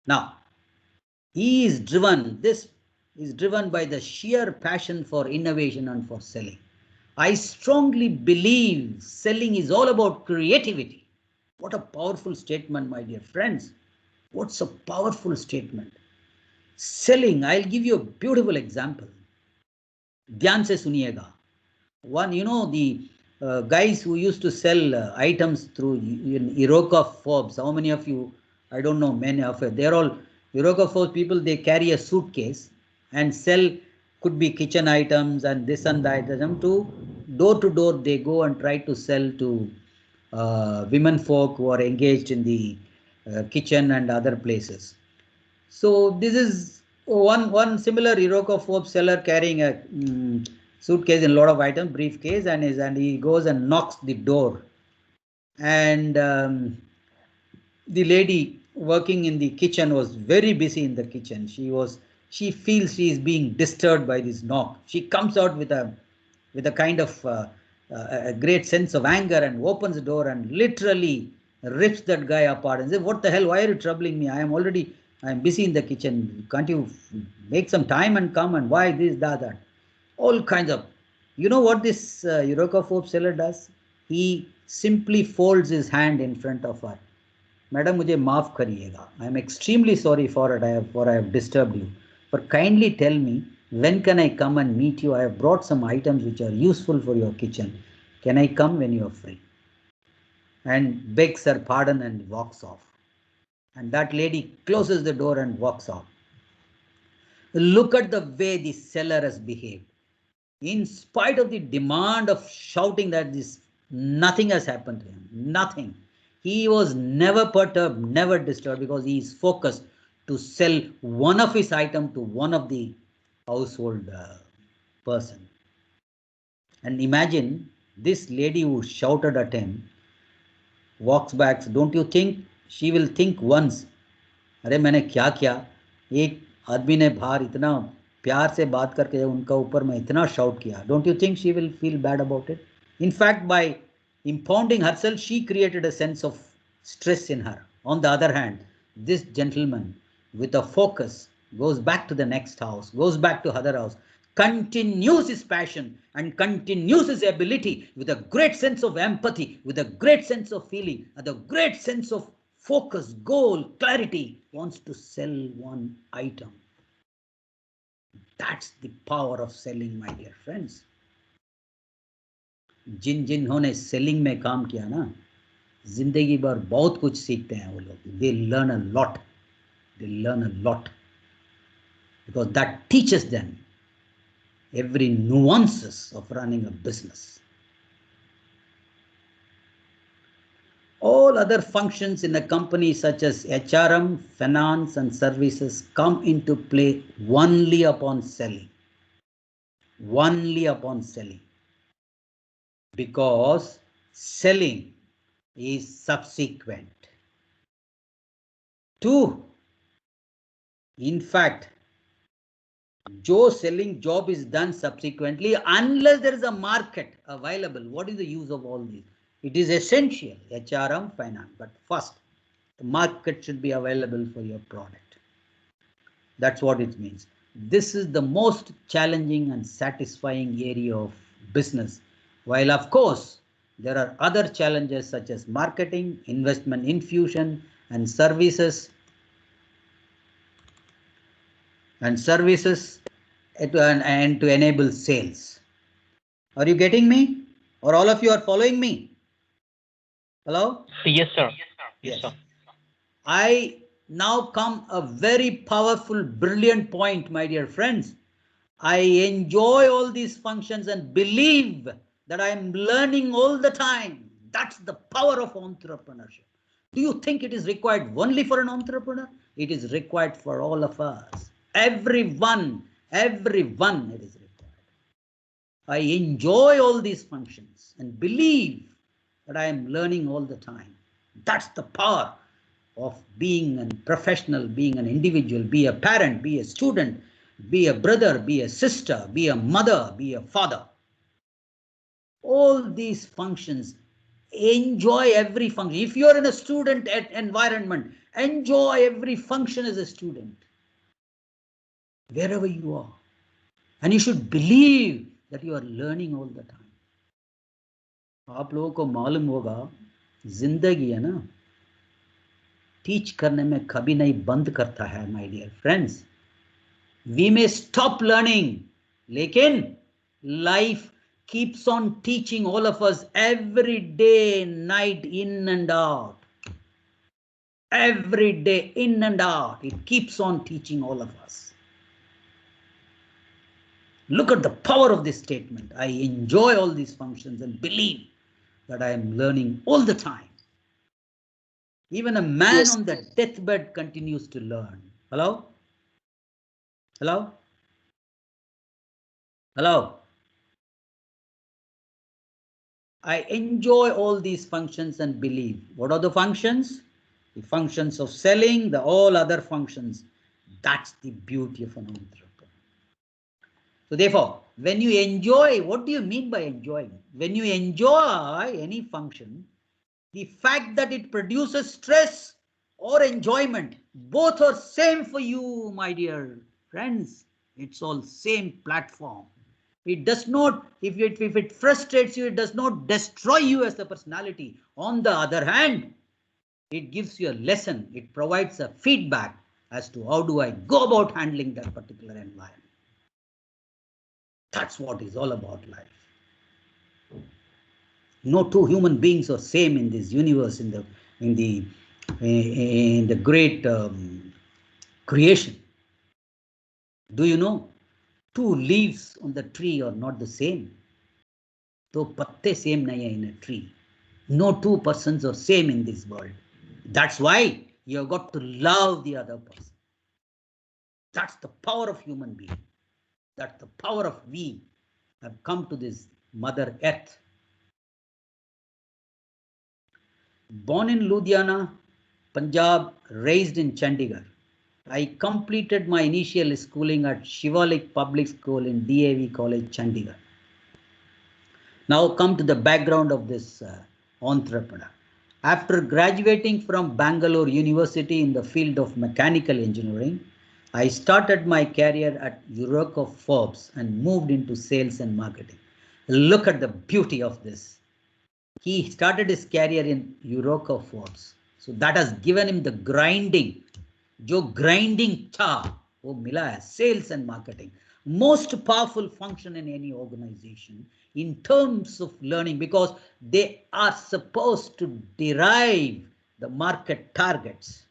Now, this is driven by the sheer passion for innovation and for selling. I strongly believe selling is all about creativity. What a powerful statement, my dear friends. What's a powerful statement? Selling, I'll give you a beautiful example. Dhyan se suniyega. One, guys who used to sell items through Iroka Forbes. How many of you? I don't know, many of you. They're all Iroka Forbes people. They carry a suitcase and sell, could be kitchen items and this and that item to door. They go and try to sell to women folk who are engaged in the kitchen and other places. So this is one similar Iroka Forbes seller carrying a suitcase and a lot of items, briefcase, and he goes and knocks the door, and the lady working in the kitchen was very busy in the kitchen. She feels she is being disturbed by this knock. She comes out with a kind of a great sense of anger and opens the door and literally rips that guy apart and says, "What the hell? Why are you troubling me? I am busy in the kitchen. Can't you make some time and come? And why this, that?" All kinds of. You know what this Iroka Forbes seller does? He simply folds his hand in front of her. "Madam, मुझे माफ करिएगा. I am extremely sorry for I have disturbed you. But kindly tell me, when can I come and meet you? I have brought some items which are useful for your kitchen. Can I come when you are free?" And begs her pardon and walks off. And that lady closes the door and walks off. Look at the way the seller has behaved. In spite of the demand of shouting that nothing has happened to him, nothing. He was never perturbed, never disturbed, because he is focused to sell one of his items to one of the household person. And imagine this lady who shouted at him walks back. Don't you think she will think once, अरे मैंने क्या किया? एक आदमी ने बाहर इतना प्यार से बात करके उनका ऊपर मैं इतना shout किया. Don't you think she will feel bad about it? In fact, by impounding herself, she created a sense of stress in her. On the other hand, this gentleman with a focus goes back to the next house, goes back to other house, continues his passion and continues his ability with a great sense of empathy, with a great sense of feeling, and a great sense of focus, goal, clarity, wants to sell one item. That's the power of selling, my dear friends. जिन्होंने selling में काम किया ना, जिंदगी भर बहुत कुछ सीखते हैं वो लोग. They learn a lot. They learn a lot because that teaches them every nuances of running a business. All other functions in a company such as HRM, finance and services come into play only upon selling. Only upon selling. Because selling is subsequent to, in fact, जो selling job is done subsequently unless there is a market available. What is the use of all these? It is essential, HRM, finance, but first, the market should be available for your product. That's what it means. This is the most challenging and satisfying area of business. While, of course, there are other challenges such as marketing, investment infusion, and services. And to enable sales. Are you getting me? Or all of you are following me? Hello? Yes, sir. Yes. I now come a very powerful, brilliant point, my dear friends. I enjoy all these functions and believe that I am learning all the time. That's the power of entrepreneurship. Do you think it is required only for an entrepreneur? It is required for all of us. Everyone it is required. I enjoy all these functions and believe that I am learning all the time. That's the power of being a professional, being an individual, be a parent, be a student, be a brother, be a sister, be a mother, be a father. All these functions, enjoy every function. If you're in a student environment, enjoy every function as a student, wherever you are. And you should believe that you are learning all the time. आप लोगों को मालूम होगा, जिंदगी है ना, teach करने में कभी नहीं बंद करता है, my dear friends. We may stop learning, लेकिन life keeps on teaching all of us every day, night, in and out. Every day, in and out. It keeps on teaching all of us. Look at the power of this statement. I enjoy all these functions and believe that I am learning all the time. Even a man on the deathbed continues to learn. Hello? Hello? Hello? I enjoy all these functions and believe. What are the functions? The functions of selling, the all other functions. That's the beauty of an entrepreneur. So therefore, when you enjoy, what do you mean by enjoying? When you enjoy any function, the fact that it produces stress or enjoyment, both are same for you, my dear friends. It's all same platform. It does not, if it frustrates you, it does not destroy you as a personality. On the other hand, it gives you a lesson. It provides a feedback as to how do I go about handling that particular environment. That's what is all about life. No two human beings are same in this universe, in the great creation. Do you know? Two leaves on the tree are not the same. तो पत्ते same nahi hai in a tree. No two persons are same in this world. That's why you have got to love the other person. That's the power of human being. That's the power of we have come to this Mother Earth. Born in Ludhiana, Punjab, raised in Chandigarh. I completed my initial schooling at Shivalik Public School in DAV College, Chandigarh. Now come to the background of this entrepreneur. After graduating from Bangalore University in the field of mechanical engineering, I started my career at Eureka Forbes and moved into sales and marketing. Look at the beauty of this. He started his career in Eureka Forbes. So that has given him the grinding. जो grinding था वो मिला है, sales and marketing. Most powerful function in any organization in terms of learning, because they are supposed to derive the market targets.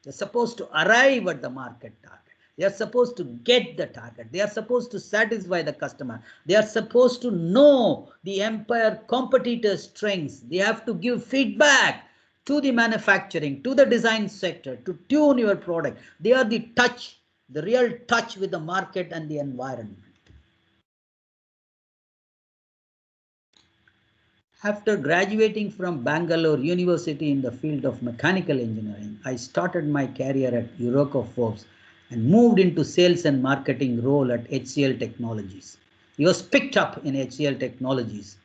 They're supposed to arrive at the market target. They are supposed to get the target. They are supposed to satisfy the customer. They are supposed to know the empire competitor's strengths. They have to give feedback to the manufacturing, to the design sector, to tune your product. They are the touch, the real touch with the market and the environment. After graduating from Bangalore University in the field of mechanical engineering, I started my career at Eureka Forbes and moved into sales and marketing role at HCL Technologies. He was picked up in HCL Technologies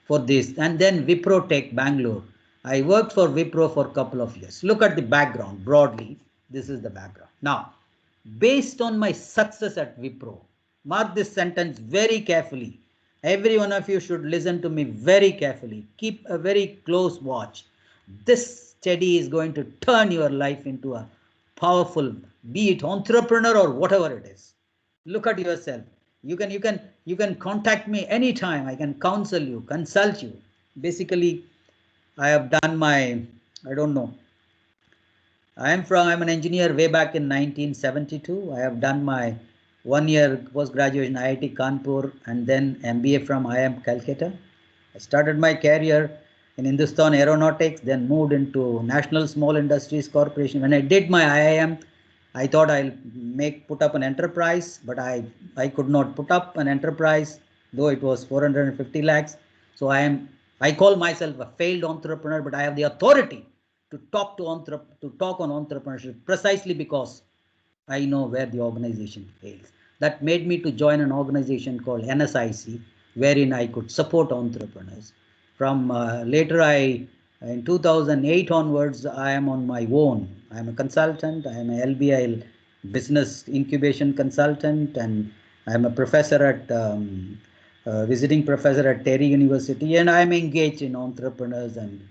for this, and then Wipro Tech Bangalore. I worked for Wipro for a couple of years. Look at the background broadly. This is the background. Now, based on my success at Wipro, mark this sentence very carefully. Every one of you should listen to me very carefully. Keep a very close watch. This study is going to turn your life into a powerful, be it entrepreneur or whatever it is. Look at yourself. You can contact me anytime. I can counsel you, consult you. Basically, I have done my, I don't know. I'm an engineer way back in 1972. I have done my 1 year post-graduation IIT Kanpur and then MBA from IIM Calcutta. I started my career in Hindustan Aeronautics, then moved into National Small Industries Corporation. When I did my IIM, I thought I'll put up an enterprise, but I could not put up an enterprise, though it was 450 lakhs. So I call myself a failed entrepreneur, but I have the authority to talk on entrepreneurship precisely because I know where the organization fails. That made me to join an organization called NSIC, wherein I could support entrepreneurs. From later, in 2008 onwards, I am on my own. I am a consultant. I am a LBI business incubation consultant, and I am a professor at visiting professor at Terry University, and I am engaged in entrepreneurs, and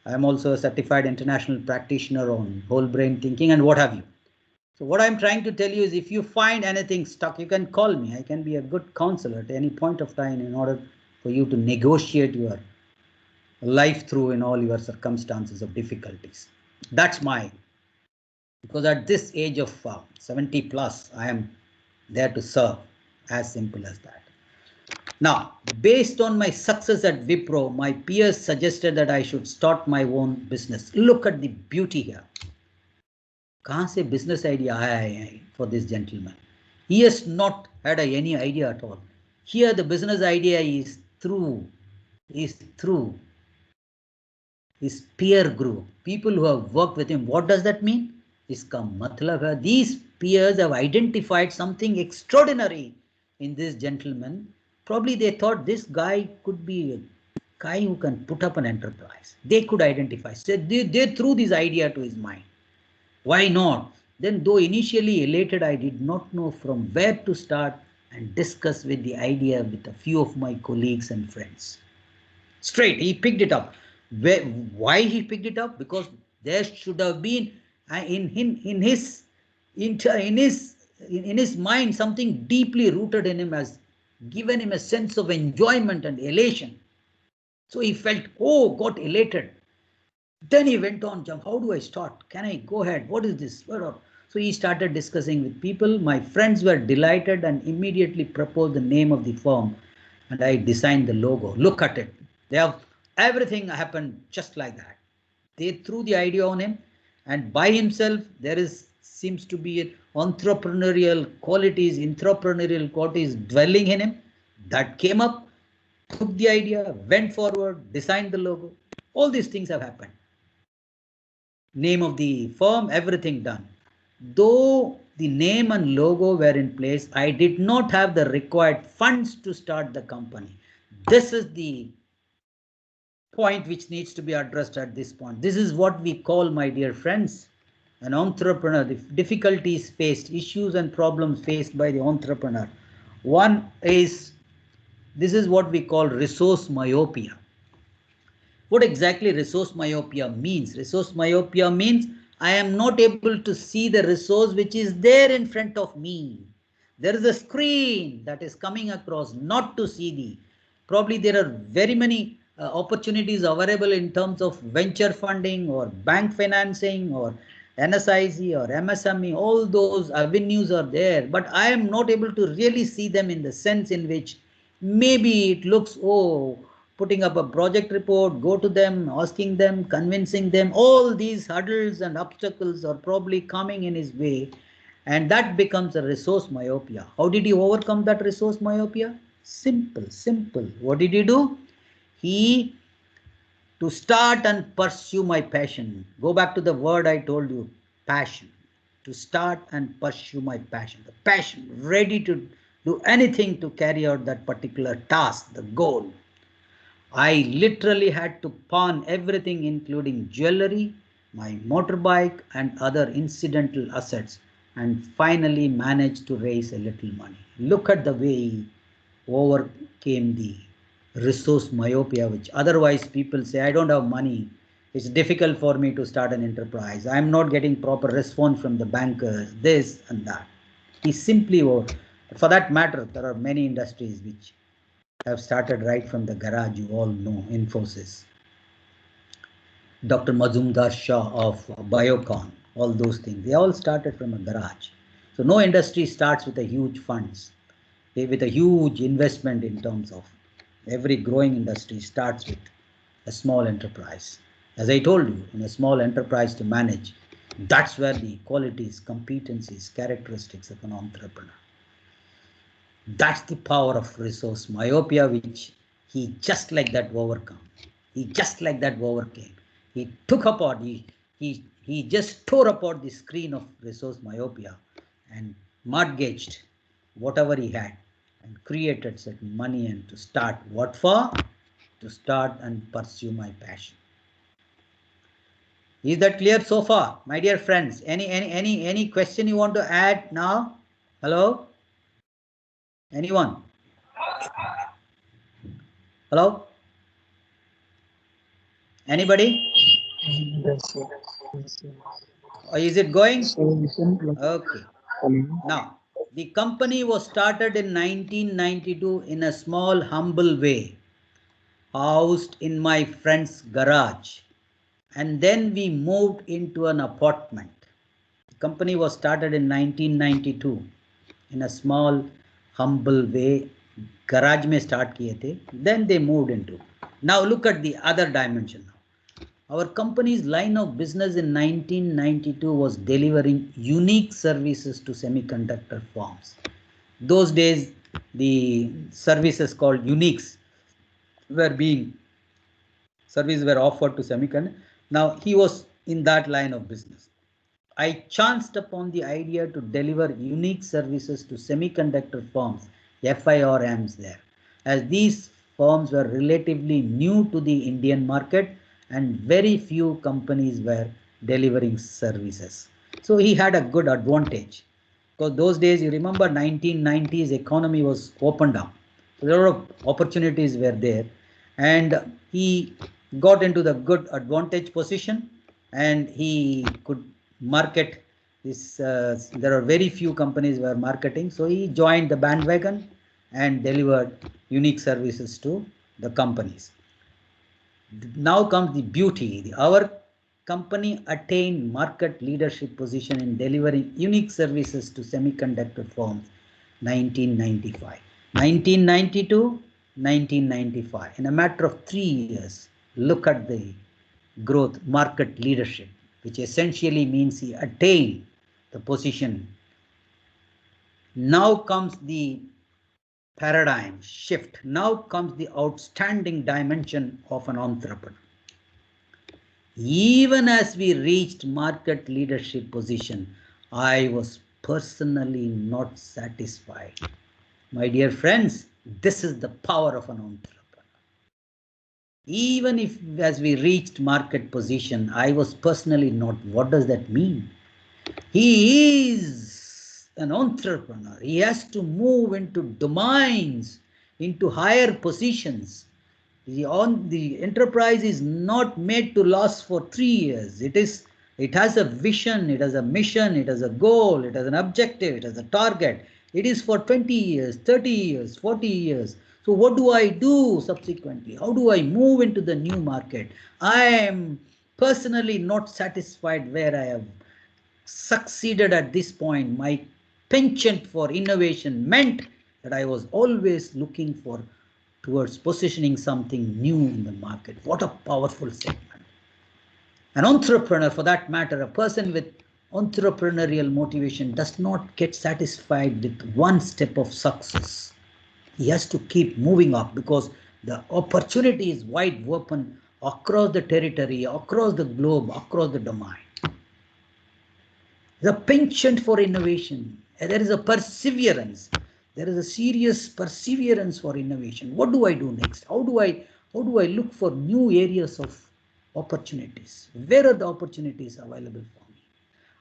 I am also a certified international practitioner on whole brain thinking and what have you. So what I'm trying to tell you is if you find anything stuck, you can call me. I can be a good counselor at any point of time in order for you to negotiate your life through in all your circumstances of difficulties. That's because at this age of 70 plus, I am there to serve, as simple as that. Now, based on my success at Wipro, my peers suggested that I should start my own business. Look at the beauty here. कहाँ से business idea आया है for this gentleman? He has not had any idea at all. Here the business idea is through his peer group, people who have worked with him. What does that mean? इसका मतलब है these peers have identified something extraordinary in this gentleman. Probably they thought this guy could be a guy who can put up an enterprise. They could identify. So they threw this idea to his mind. Why not? Then, though initially elated, I did not know from where to start and discuss with the idea with a few of my colleagues and friends. Straight, he picked it up. Why he picked it up? Because there should have been in his mind something deeply rooted in him has given him a sense of enjoyment and elation. So he felt, oh, got elated. Then he went on, how do I start? Can I go ahead? What is this? So he started discussing with people. My friends were delighted and immediately proposed the name of the firm. And I designed the logo. Look at it. Everything happened just like that. They threw the idea on him. And by himself, seems to be entrepreneurial qualities dwelling in him. That came up, took the idea, went forward, designed the logo. All these things have happened. Name of the firm, everything done. Though the name and logo were in place, I did not have the required funds to start the company. This is the point which needs to be addressed at this point. This is what we call, my dear friends, an entrepreneur, the difficulties faced, issues and problems faced by the entrepreneur. One is, this is what we call resource myopia. What exactly resource myopia means? Resource myopia means I am not able to see the resource which is there in front of me. There is a screen that is coming across, not to see probably there are very many opportunities available in terms of venture funding or bank financing or NSIC or MSME. All those avenues are there, but I am not able to really see them in the sense in which maybe it looks, putting up a project report, go to them, asking them, convincing them, all these hurdles and obstacles are probably coming in his way, and that becomes a resource myopia. How did he overcome that resource myopia? Simple. What did he do? To start and pursue my passion. Go back to the word I told you, passion. To start and pursue my passion. The passion, ready to do anything to carry out that particular task, the goal. I literally had to pawn everything, including jewelry, my motorbike, and other incidental assets, and finally managed to raise a little money. Look at the way he overcame the resource myopia, which otherwise people say, I don't have money. It's difficult for me to start an enterprise. I'm not getting proper response from the bankers, this and that. He simply, for that matter, there are many industries which have started right from the garage. You all know Infosys, Dr. Mazumdar Shah of Biocon, all those things. They all started from a garage. So no industry starts with a huge funds, with a huge investment in terms of every growing industry starts with a small enterprise. As I told you, in a small enterprise to manage, that's where the qualities, competencies, characteristics of an entrepreneur. That's the power of resource myopia, which he just like that overcome. He just like that overcame. He took apart, he just tore apart the screen of resource myopia and mortgaged whatever he had and created certain money, and to start what for? To start and pursue my passion. Is that clear so far, my dear friends? Any question you want to add now? Hello? Anyone? Hello? Anybody? Or is it going? Okay. Now, the company was started in 1992 in a small, humble way. housed in my friend's garage. And then we moved into an apartment. The company was started in 1992 in a small, humble way. Garage mein start kiye the. Then they moved into. Now look at the other dimension. Our company's line of business in 1992 was delivering unique services to semiconductor firms. Those days, the services called uniques services were offered to semiconductor. Now he was in that line of business. I chanced upon the idea to deliver unique services to semiconductor firms, FIRMs there, as these firms were relatively new to the Indian market and very few companies were delivering services. So he had a good advantage. Because those days, you remember 1990s economy was opened up. So a lot of opportunities were there. And he got into the good advantage position and he could market this. There are very few companies who are marketing. So he joined the bandwagon and delivered unique services to the companies. Now comes the beauty. Our company attained market leadership position in delivering unique services to semiconductor firms 1995. 1992, 1995. In a matter of 3 years, look at the growth, market leadership, which essentially means he attained the position. Now comes the paradigm shift. Now comes the outstanding dimension of an entrepreneur. Even as we reached market leadership position, I was personally not satisfied. My dear friends, this is the power of an entrepreneur. Even if as we reached market position, I was personally not. What does that mean? He is an entrepreneur. He has to move into domains, into higher positions. The enterprise is not made to last for 3 years. It has a vision, it has a mission, it has a goal, it has an objective, it has a target. It is for 20 years, 30 years, 40 years. So what do I do subsequently? How do I move into the new market? I am personally not satisfied where I have succeeded at this point. My penchant for innovation meant that I was always looking towards positioning something new in the market. What a powerful statement. An entrepreneur, for that matter, a person with entrepreneurial motivation does not get satisfied with one step of success. He has to keep moving up because the opportunity is wide open across the territory, across the globe, across the domain. The penchant for innovation. There is a perseverance. There is a serious perseverance for innovation. What do I do next? How do I look for new areas of opportunities? Where are the opportunities available for me?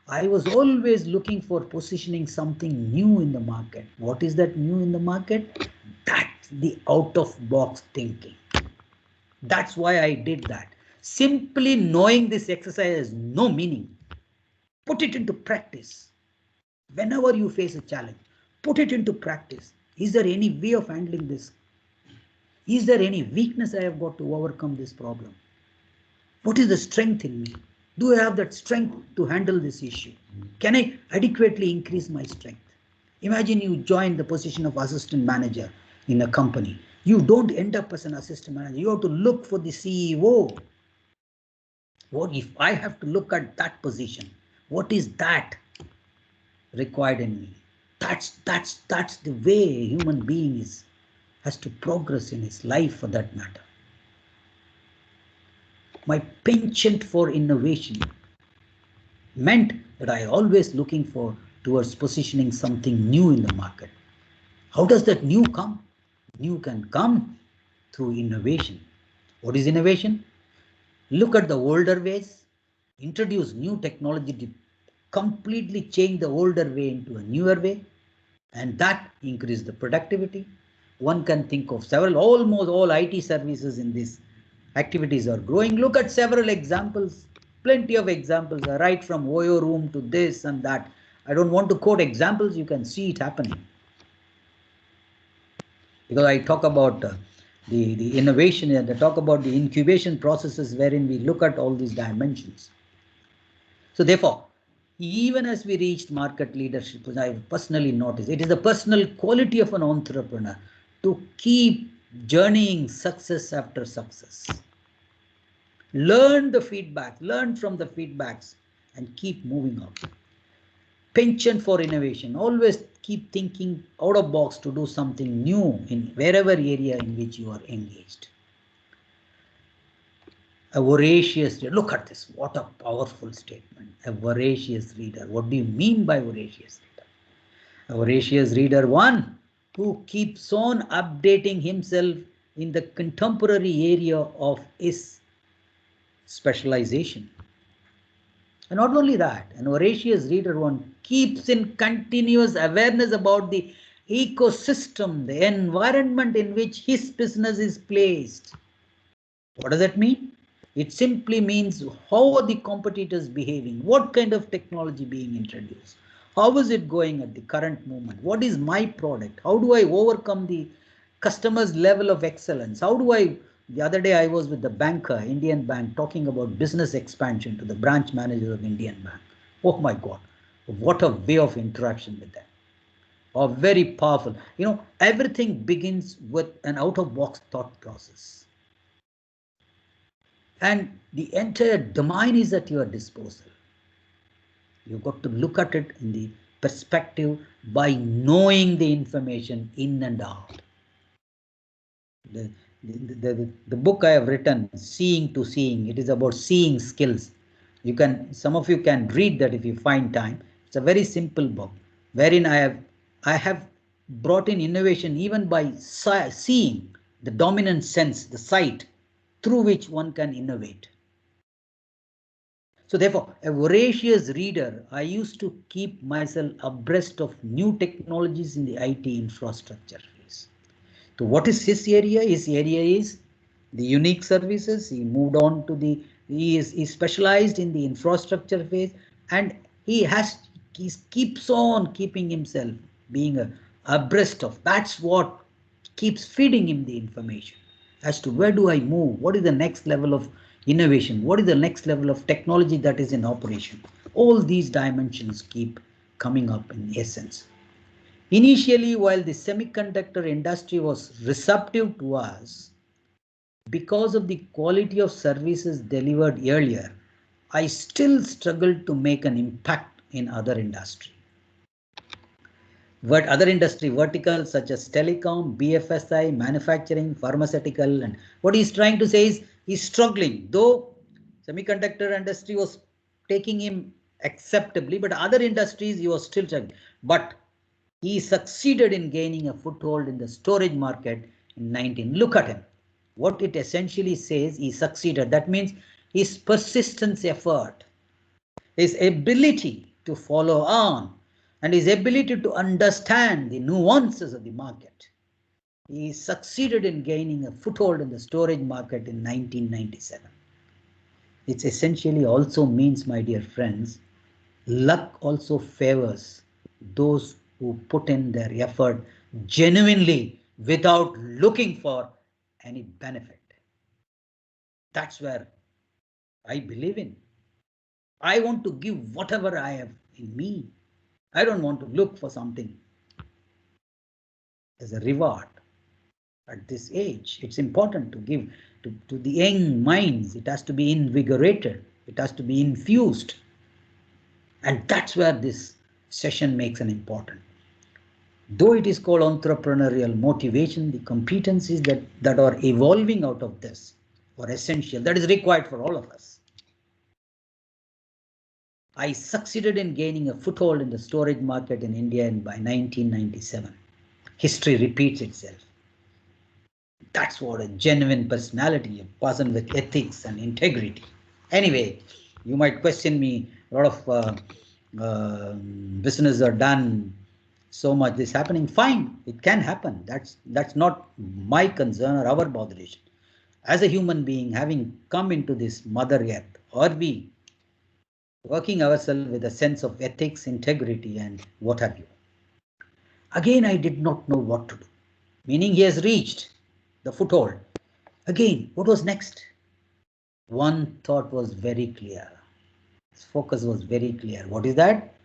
I was always looking for positioning something new in the market. What is that new in the market? That's the out-of-box thinking. That's why I did that. Simply knowing this exercise has no meaning. Put it into practice. Whenever you face a challenge, put it into practice. Is there any way of handling this? Is there any weakness I have got to overcome this problem? What is the strength in me? Do I have that strength to handle this issue? Can I adequately increase my strength? Imagine you join the position of assistant manager in a company. You don't end up as an assistant manager. You have to look for the CEO. What if I have to look at that position? What is that required in me? That's the way a human being has to progress in his life, for that matter. My penchant for innovation meant that I always looking towards positioning something new in the market. How does that new come? New can come through innovation. What is innovation? Look at the older ways, introduce new technology to completely change the older way into a newer way, and that increase the productivity. One can think of almost all IT services in this activities are growing. Look at several examples, plenty of examples, right from OYO room to this and that. I don't want to quote examples, you can see it happening. Because I talk about the innovation, and they talk about the incubation processes wherein we look at all these dimensions. So therefore, even as we reached market leadership, I personally noticed it is the personal quality of an entrepreneur to keep journeying success after success. Learn the feedback, learn from the feedbacks and keep moving on. Penchant for innovation, always keep thinking out of box to do something new in wherever area in which you are engaged. A voracious reader, look at this, what a powerful statement. A voracious reader, what do you mean by voracious reader? A voracious reader, one who keeps on updating himself in the contemporary area of his specialization. And not only that, an voracious reader one keeps in continuous awareness about the ecosystem, the environment in which his business is placed. What does that mean? It simply means how are the competitors behaving? What kind of technology being introduced? How is it going at the current moment? What is my product? How do I overcome the customer's level of excellence? How do I, the other day I was with the banker, Indian Bank, talking about business expansion to the branch manager of Indian Bank. Oh my God, what a way of interaction with them. Oh, very powerful. You know, everything begins with an out-of-box thought process. And the entire domain is at your disposal. You've got to look at it in the perspective by knowing the information in and out. The book I have written, Seeing to Seeing, it is about seeing skills. You can, some of you can read that if you find time. It's a very simple book wherein I have brought in innovation even by seeing the dominant sense, the sight through which one can innovate. So therefore, a voracious reader, I used to keep myself abreast of new technologies in the IT infrastructure phase. So what is his area? His area is the unique services. He moved on to the, he specialized in the infrastructure phase, and he keeps on keeping himself being abreast of. That's what keeps feeding him the information as to where do I move? What is the next level of innovation? What is the next level of technology that is in operation? All these dimensions keep coming up in essence. Initially, while the semiconductor industry was receptive to us, because of the quality of services delivered earlier, I still struggled to make an impact in other industry. But other industry verticals such as telecom, BFSI, manufacturing, pharmaceutical, and what he's trying to say is he's struggling. Though semiconductor industry was taking him acceptably, but other industries he was still struggling. But he succeeded in gaining a foothold in the storage market in 19. Look at him. What it essentially says, he succeeded. That means his persistence effort, his ability to follow on, and his ability to understand the nuances of the market. He succeeded in gaining a foothold in the storage market in 1997. It essentially also means, my dear friends, luck also favors those who put in their effort genuinely without looking for any benefit. That's where I believe in. I want to give whatever I have in me. I don't want to look for something as a reward. At this age, it's important to give to the young minds. It has to be invigorated. It has to be infused. And that's where this session makes an important. Though it is called entrepreneurial motivation, the competencies that are evolving out of this are essential. That is required for all of us. I succeeded in gaining a foothold in the storage market in India by 1997. History repeats itself. That's what a genuine personality, a person with ethics and integrity. Anyway, you might question me, a lot of business are done, so much is happening. Fine, it can happen. That's not my concern or our botheration. As a human being, having come into this mother earth, are we working ourselves with a sense of ethics, integrity, and what have you? Again, I did not know what to do. Meaning he has reached. the foothold. Again, what was next? One thought was very clear. His focus was very clear. What is that?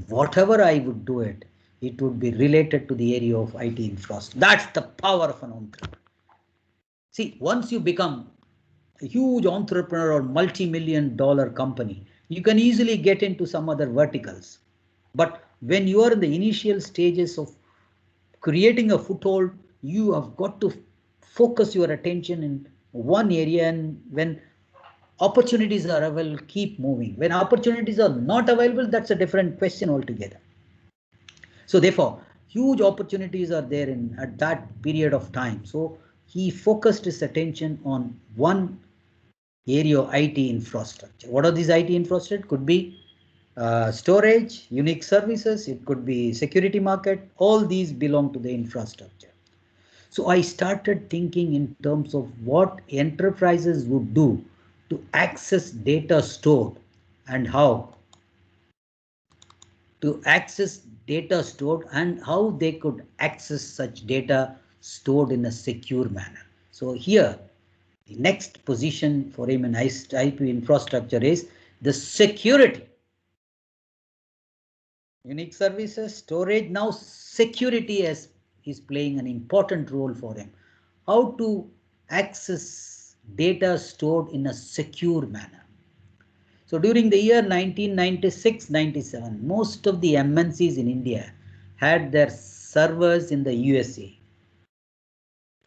Whatever I would do it, it would be related to the area of IT infrastructure. That's the power of an entrepreneur. See, once you become a huge entrepreneur or multi-million-dollar company, you can easily get into some other verticals. But when you are in the initial stages of creating a foothold, you have got to focus your attention in one area, and when opportunities are available, keep moving. When opportunities are not available, that's a different question altogether. So therefore, huge opportunities are there at that period of time. So he focused his attention on one area of IT infrastructure. What are these IT infrastructure? It could be storage, unique services, it could be security market. All these belong to the infrastructure. So I started thinking in terms of what enterprises would do to access data stored, and how they could access such data stored in a secure manner. So here, the next position for him in IP infrastructure is the security. Unique services, storage, now security is playing an important role for him. How to access data stored in a secure manner. So during the year 1996-97, most of the MNCs in India had their servers in the USA.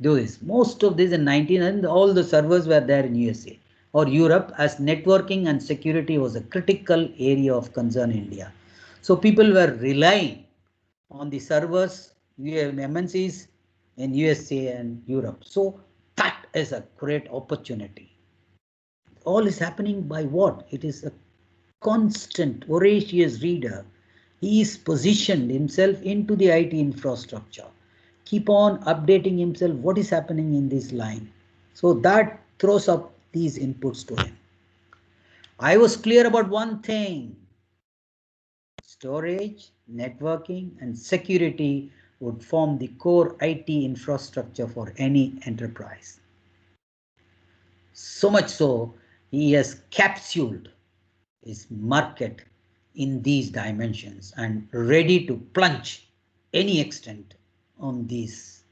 Do this. Most of this in 19, and all the servers were there in USA or Europe, as networking and security was a critical area of concern in India. So people were relying on the servers, MNCs in USA and Europe. So that is a great opportunity. All is happening by what? It is a constant, voracious reader. He is positioned himself into the IT infrastructure. Keep on updating himself, what is happening in this line. So that throws up these inputs to him. I was clear about one thing. Storage, networking, and security would form the core IT infrastructure for any enterprise. So much so, he has capsuled his market in these dimensions and ready to plunge any extent on these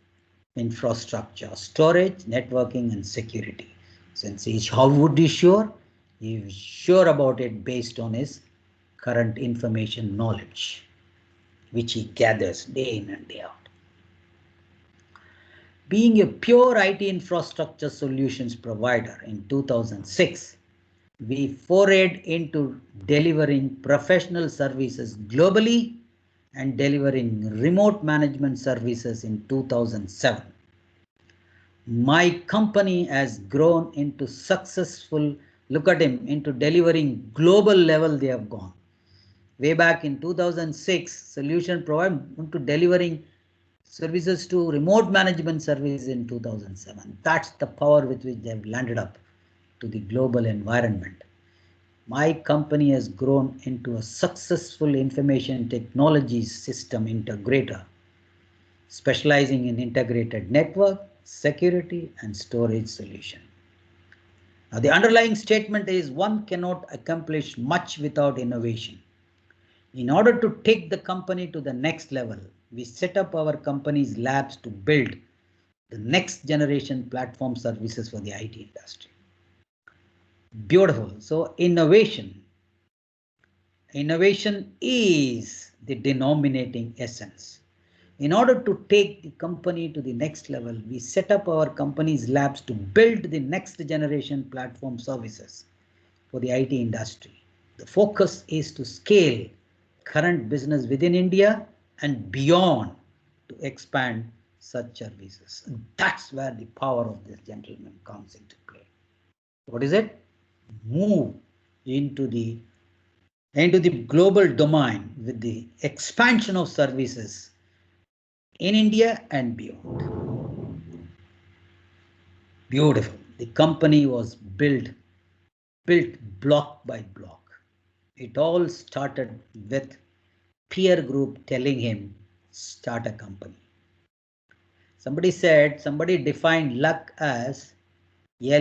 infrastructure, storage, networking, and security. Since how would he sure? He is sure about it based on his current information knowledge, which he gathers day in and day out. Being a pure IT infrastructure solutions provider in 2006, we forayed into delivering professional services globally and delivering remote management services in 2007. My company has grown into successful, look at him, into delivering global level they have gone. Way back in 2006, solution provider to delivering services to remote management services in 2007. That's the power with which they have landed up to the global environment. My company has grown into a successful information technology system integrator, specializing in integrated network, security, and storage solution. Now, the underlying statement is one cannot accomplish much without innovation. In order to take the company to the next level, we set up our company's labs to build the next generation platform services for the IT industry. Beautiful. So innovation is the denominating essence. In order to take the company to the next level, we set up our company's labs to build the next generation platform services for the IT industry. The focus is to scale current business within India and beyond to expand such services. And that's where the power of this gentleman comes into play. What is it? Move into the global domain with the expansion of services in India and beyond. Beautiful. The company was built block by block. It all started with peer group telling him, start a company. Somebody said, somebody defined luck as Luck,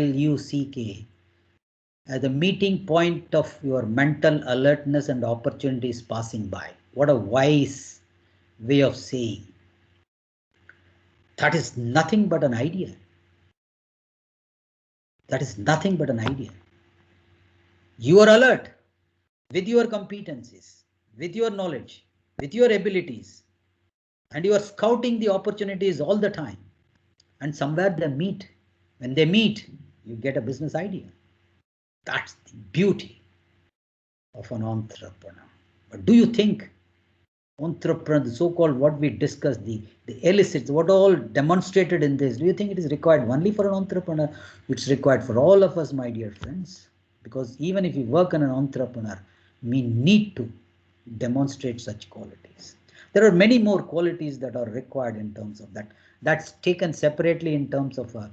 as the meeting point of your mental alertness and opportunities passing by. What a wise way of saying. That is nothing but an idea. That is nothing but an idea. You are alert with your competencies, with your knowledge, with your abilities, and you are scouting the opportunities all the time. And somewhere they meet. When they meet, you get a business idea. That's the beauty of an entrepreneur. But do you think entrepreneur, the so-called what we discussed, the elicits, what all demonstrated in this, do you think it is required only for an entrepreneur? It's required for all of us, my dear friends. Because even if you work on an entrepreneur, we need to demonstrate such qualities. There are many more qualities that are required in terms of that. That's taken separately in terms of a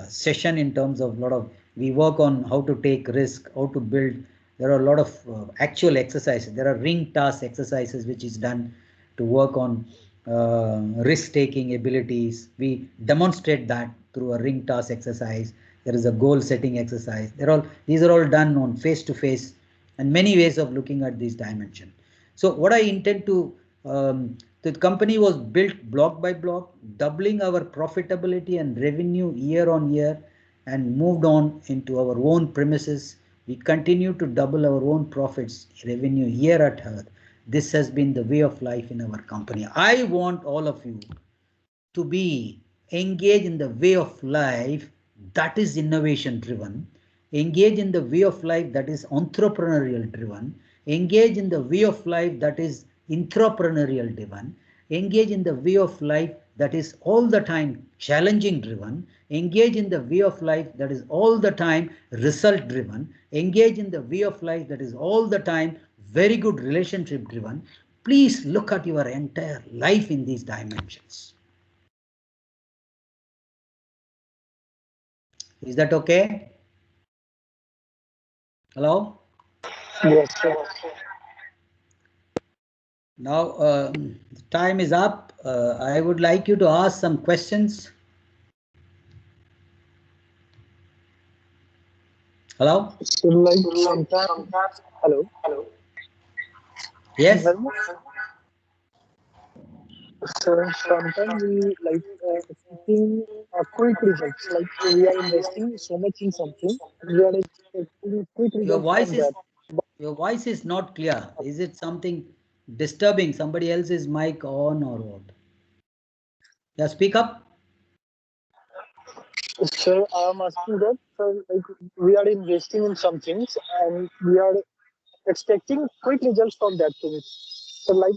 session, in terms of a lot of, we work on how to take risk, how to build. There are a lot of actual exercises. There are ring task exercises which is done to work on risk-taking abilities. We demonstrate that through a ring task exercise. There is a goal-setting exercise. These are all done on face-to-face, and many ways of looking at these dimensions. So what I intend to, the company was built block by block, doubling our profitability and revenue year on year, and moved on into our own premises. We continue to double our own profits, revenue year at year. This has been the way of life in our company. I want all of you to be engaged in the way of life that is innovation driven, engage in the way of life that is entrepreneurial driven, engage in the way of life that is intrapreneurial driven, engage in the way of life that is all the time challenging driven, engage in the way of life that is all the time result driven, engage in the way of life that is all the time very good relationship driven. Please look at your entire life in these dimensions. Is that okay? Hello? Yes, sir. Now, time is up. I would like you to ask some questions. Hello? So like sometimes, hello? Yes? So sometimes we like seeking quick results. Like we are investing so much in something, we are expecting quick Your results voice from that. is not clear. Is it something disturbing? Somebody else's mic on or what? Yeah, speak up. So I'm asking that. So like we are investing in some things and we are expecting quick results from that things. So like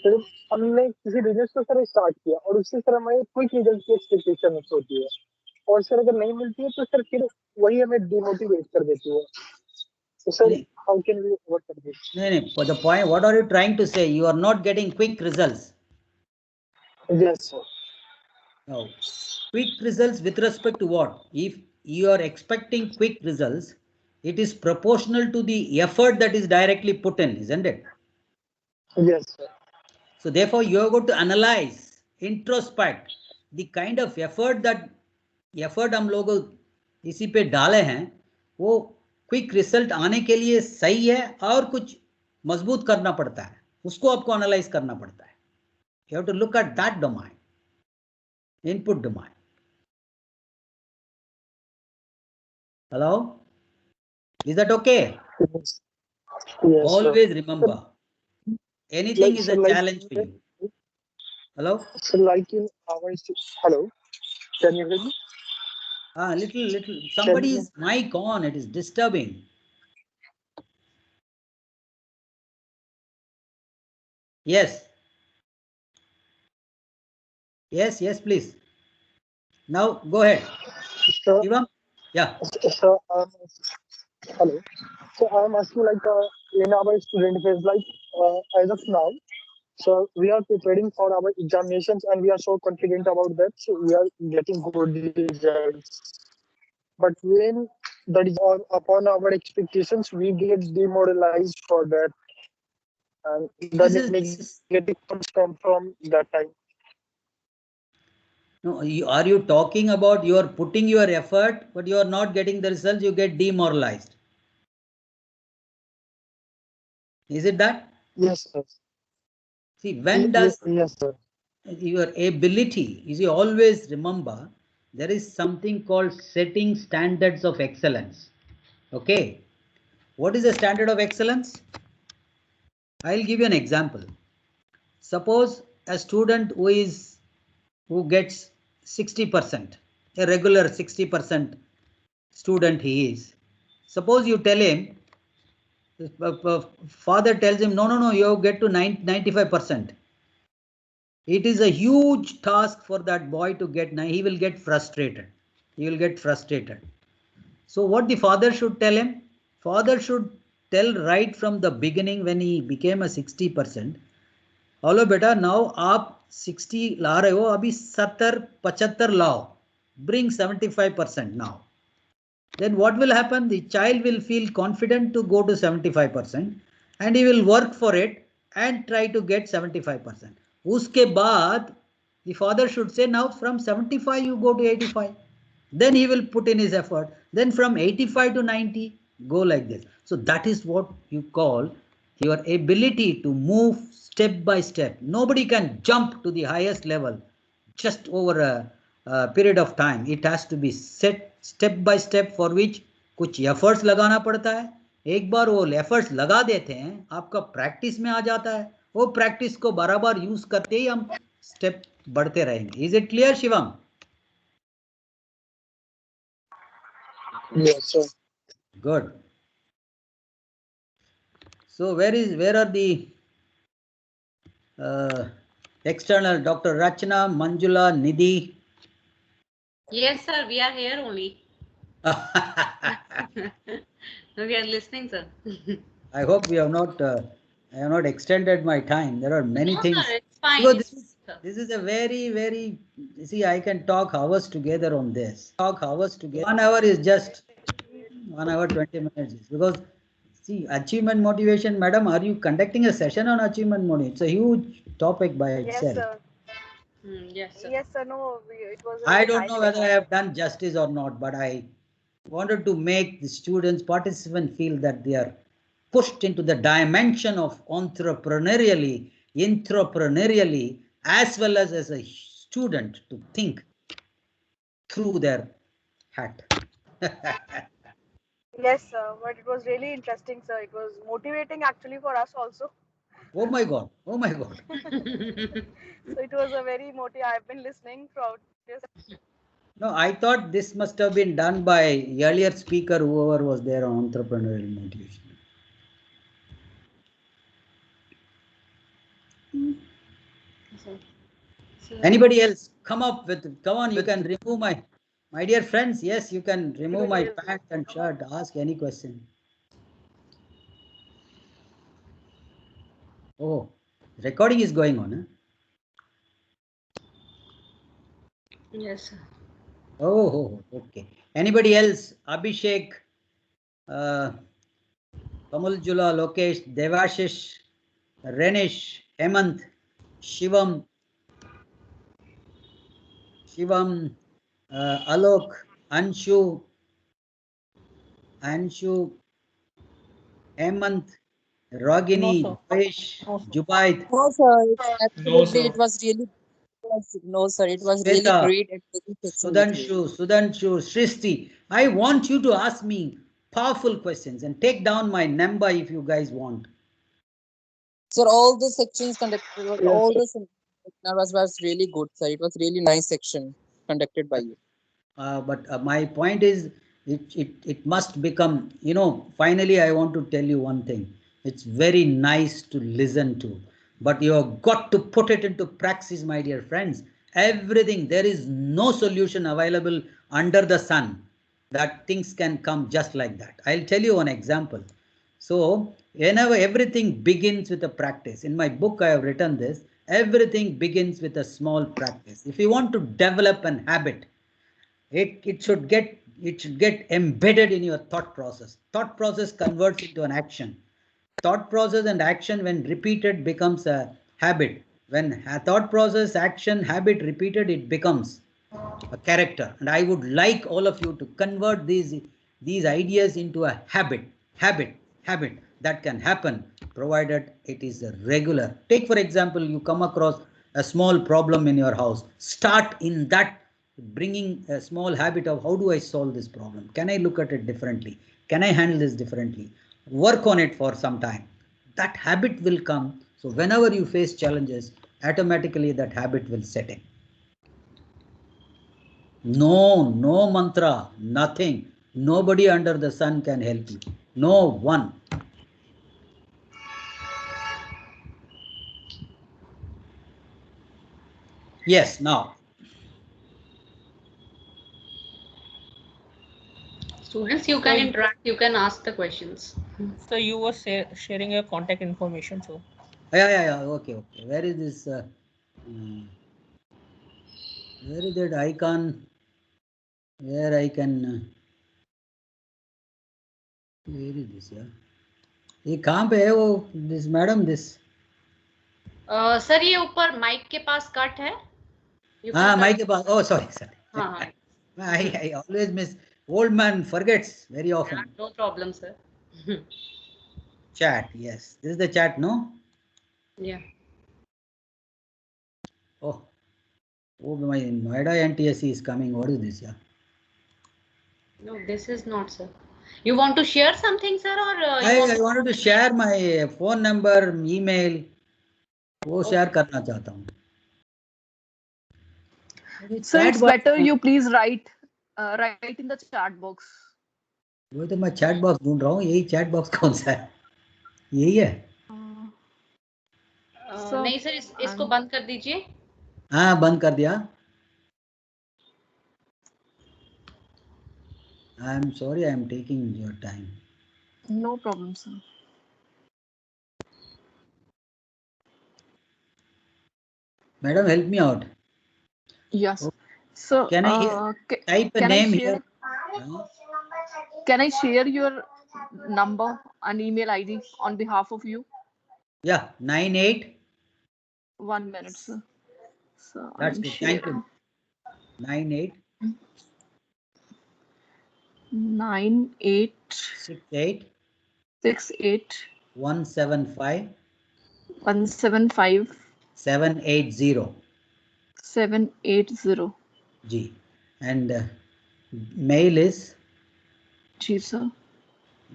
फिर हमने किसी business को sir start किया और उसी तरह हमें quick result की एक्सपेक्टेशन होती है और सर अगर नहीं मिलती है तो सर फिर वही हमें डिमोटिवेट कर देती है तो sir how can we overcome this? No. For the point, what are you trying to say? You are not getting quick results. Yes, sir. No. Quick results with respect to what? If you are expecting quick results, it is proportional to the effort that is directly put in, isn't it? Yes, sir. So therefore, you are going to analyze, introspect the kind of effort हम लोग इसी पे डाले हैं, वो quick result आने के लिए सही है और कुछ मजबूत करना पड़ता है, उसको आपको एनालाइज करना पड़ता है. You have to look at that domain, input domain. Hello? Is that okay? Yes, yes, Always sir. remember, anything is a challenge for you. Hello? So like in our hello, can you hear me? Little. Somebody's mic on. It is disturbing. Yes. Yes, please. Now go ahead. So, Shivam? Yeah. so hello. So I'm asking like in our student phase, like as of now, so we are preparing for our examinations and we are so confident about that. So we are getting good results. But when that is all upon our expectations, we get demoralized for that. And the negative thoughts come from that time. No, are you talking about you are putting your effort, but you are not getting the results, you get demoralized? Is it that? Yes, sir. See, when does Yes, sir. your ability, you see, always remember, there is something called setting standards of excellence. Okay. What is the standard of excellence? I'll give you an example. Suppose a student who gets 60%, a regular 60% student he is. Suppose you tell him, father tells him, no, you get to 95%. It is a huge task for that boy to get, he will get frustrated. He will get frustrated. So what the father should tell him? Father should tell right from the beginning when he became a 60%. Hello बेटा, now आप 60 ला रहे हो, अभी 70-75 लाओ. Bring 75% now. Then what will happen? The child will feel confident to go to 75% and he will work for it and try to get 75%. Uske baad, the father should say, now from 75 you go to 85. Then he will put in his effort. Then from 85 to 90, go like this. So that is what you call your ability to move step by step. Nobody can jump to the highest level just over a period of time. It has to be set step by step, for which कुछ efforts लगाना पड़ता है. एक बार वो efforts लगा देते हैं, आपका प्रैक्टिस में आ जाता है. वो प्रैक्टिस को बार-बार यूज करते ही हम स्टेप बढ़ते रहेंगे. Is it clear Shivam? Yes, sir. Good. So where are the external, Dr. Rachna, Manjula, Nidhi? Yes, sir. We are here only. We are listening, sir. I hope we have not. I have not extended my time. There are many No, things. sir, it's fine. So this is a very. See, I can talk hours together on this. 1 hour is just 1 hour 20 minutes. Because see, achievement motivation, madam, are you conducting a session on achievement motivation? It's a huge topic by itself. Yes, sir. Yes, sir. Yes, sir. No, it was. I don't know whether I have done justice or not, but I wanted to make the students, participants feel that they are pushed into the dimension of entrepreneurially, as well as a student to think through their hat. Yes, sir. But it was really interesting, sir. It was motivating actually for us also. Oh my God. Oh my God. So it was a very motive. I've been listening throughout this. No, I thought this must have been done by earlier speaker, whoever was there on entrepreneurial motivation. Anybody else? Come on, you can remove my dear friends, yes, you can remove my pants and shirt, ask any question. Oh, recording is going on, huh? Yes, sir. Oh, okay. Anybody else? Abhishek, Kamaljula, Lokesh, Devashish, Renish, Hemant, Shivam, Alok, Anshu, Hemant, Ragini, No, Paresh, No, sir. Jubaid, No, sir. Absolutely, sir. it was really. No, sir. It was really Shweta, great and very session with you. Sudanshu, Srishti. I want you to ask me powerful questions and take down my number if you guys want. Sir, all the sections conducted, Yes, all sir. the session was really good, sir. It was really nice section conducted by you. But my point is, it must become, finally I want to tell you one thing. It's very nice to listen to, but you have got to put it into praxis, my dear friends. Everything, there is no solution available under the sun that things can come just like that. I'll tell you one example. So whenever everything begins with a practice, in my book I have written this, everything begins with a small practice. If you want to develop an habit, it should get embedded in your thought process. Thought process converts into an action. Thought process and action, when repeated, becomes a habit. When thought process, action, habit repeated, it becomes a character. And I would like all of you to convert these ideas into a habit that can happen provided it is a regular. Take for example, you come across a small problem in your house. Start in that, bringing a small habit of how do I solve this problem? Can I look at it differently? Can I handle this differently? Work on it for some time. That habit will come. So whenever you face challenges, automatically that habit will set in. No mantra, nothing. Nobody under the sun can help you. No one. Yes, now. Students, you can interact, you can ask the questions. So you were sharing your contact information, so. Yeah. Okay. Where is this? Where is that icon? Where I can? Where is this? Yeah. ये कहाँ पे है वो? This madam, this. Sir ये ऊपर mic के पास cut है. हाँ, माइक के पास. Oh, sorry. हाँ. I always miss. Old man forgets very often. Yeah, no problem, sir. Chat, yes. This is the chat, no? Yeah. Oh, my Noida NTSC is coming. What is this? Yeah. No, this is not, sir. You want to share something, sir, or I wanted to share my phone number, email. वो share करना चाहता हूँ. So it's better you please write in the chat box. वही तो मैं chat box ढूंढ रहा हूँ. यही chat box कौन सा है? यही है. नहीं सर, इसको बंद कर दीजिए. हाँ, बंद कर दिया. I'm sorry, I'm taking your time. No problem, sir. Madam, help me out. Yes. So can I type a name here? Can I share your number and email ID on behalf of you? Yeah, 98. 1 minute, sir. So that's good. Thank you. 98. 68 175 780 G. And mail is G, sir.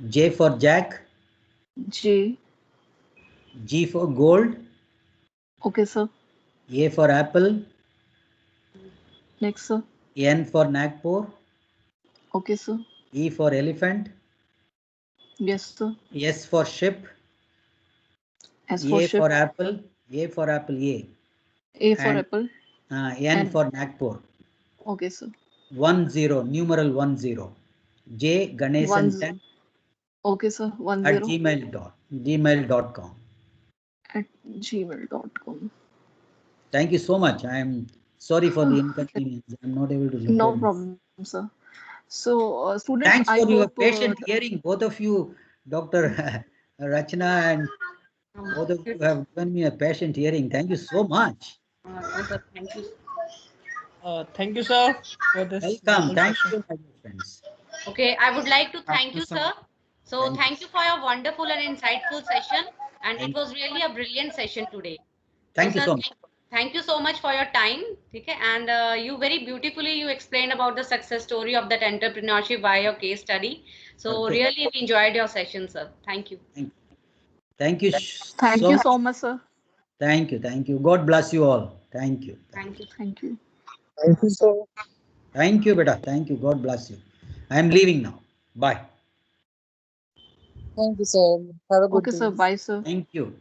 J for Jack. G for gold. Okay, sir. A for apple. Next, sir. N for Nagpur. Okay, sir. E for elephant. Yes, sir. S for ship. S for A ship. for apple. A for apple. A. A for apple. N for Nagpur. Okay, sir. 10, numeral 10. J Ganesan 10. Okay, sir. 10. At gmail.com. At gmail.com. Thank you so much. I am sorry for the inconvenience. I'm not able to. No problem, sir. So, students, thanks for your patient hearing, both of you, Dr. Rachna and both of you have given me a patient hearing. Thank you so much. Thank you. Thank you, sir, for this. Welcome. Thank you, my friends. Okay, I would like to thank you, sir. So thank you for your wonderful and insightful session. And it was really a brilliant session today. Thank you so much. Thank you so much for your time. Okay, and you very beautifully explained about the success story of that entrepreneurship via your case study. So really we enjoyed your session, sir. Thank you. Thank you. Thank you so much, sir. Thank you. God bless you all. Thank you. Thank you, sir. Thank you, beta. Thank you. God bless you. I am leaving now. Bye. Thank you, sir. Have a good day. Okay, sir. Bye, sir. Thank you.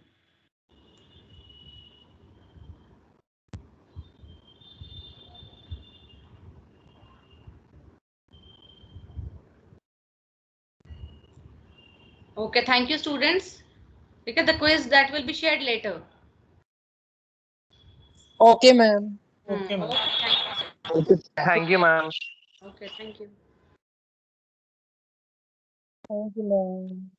Okay, thank you, students. Because the quiz that will be shared later. Okay, ma'am. Okay, ma'am. Okay, thank you, ma'am. Okay, thank you. Thank you, ma'am.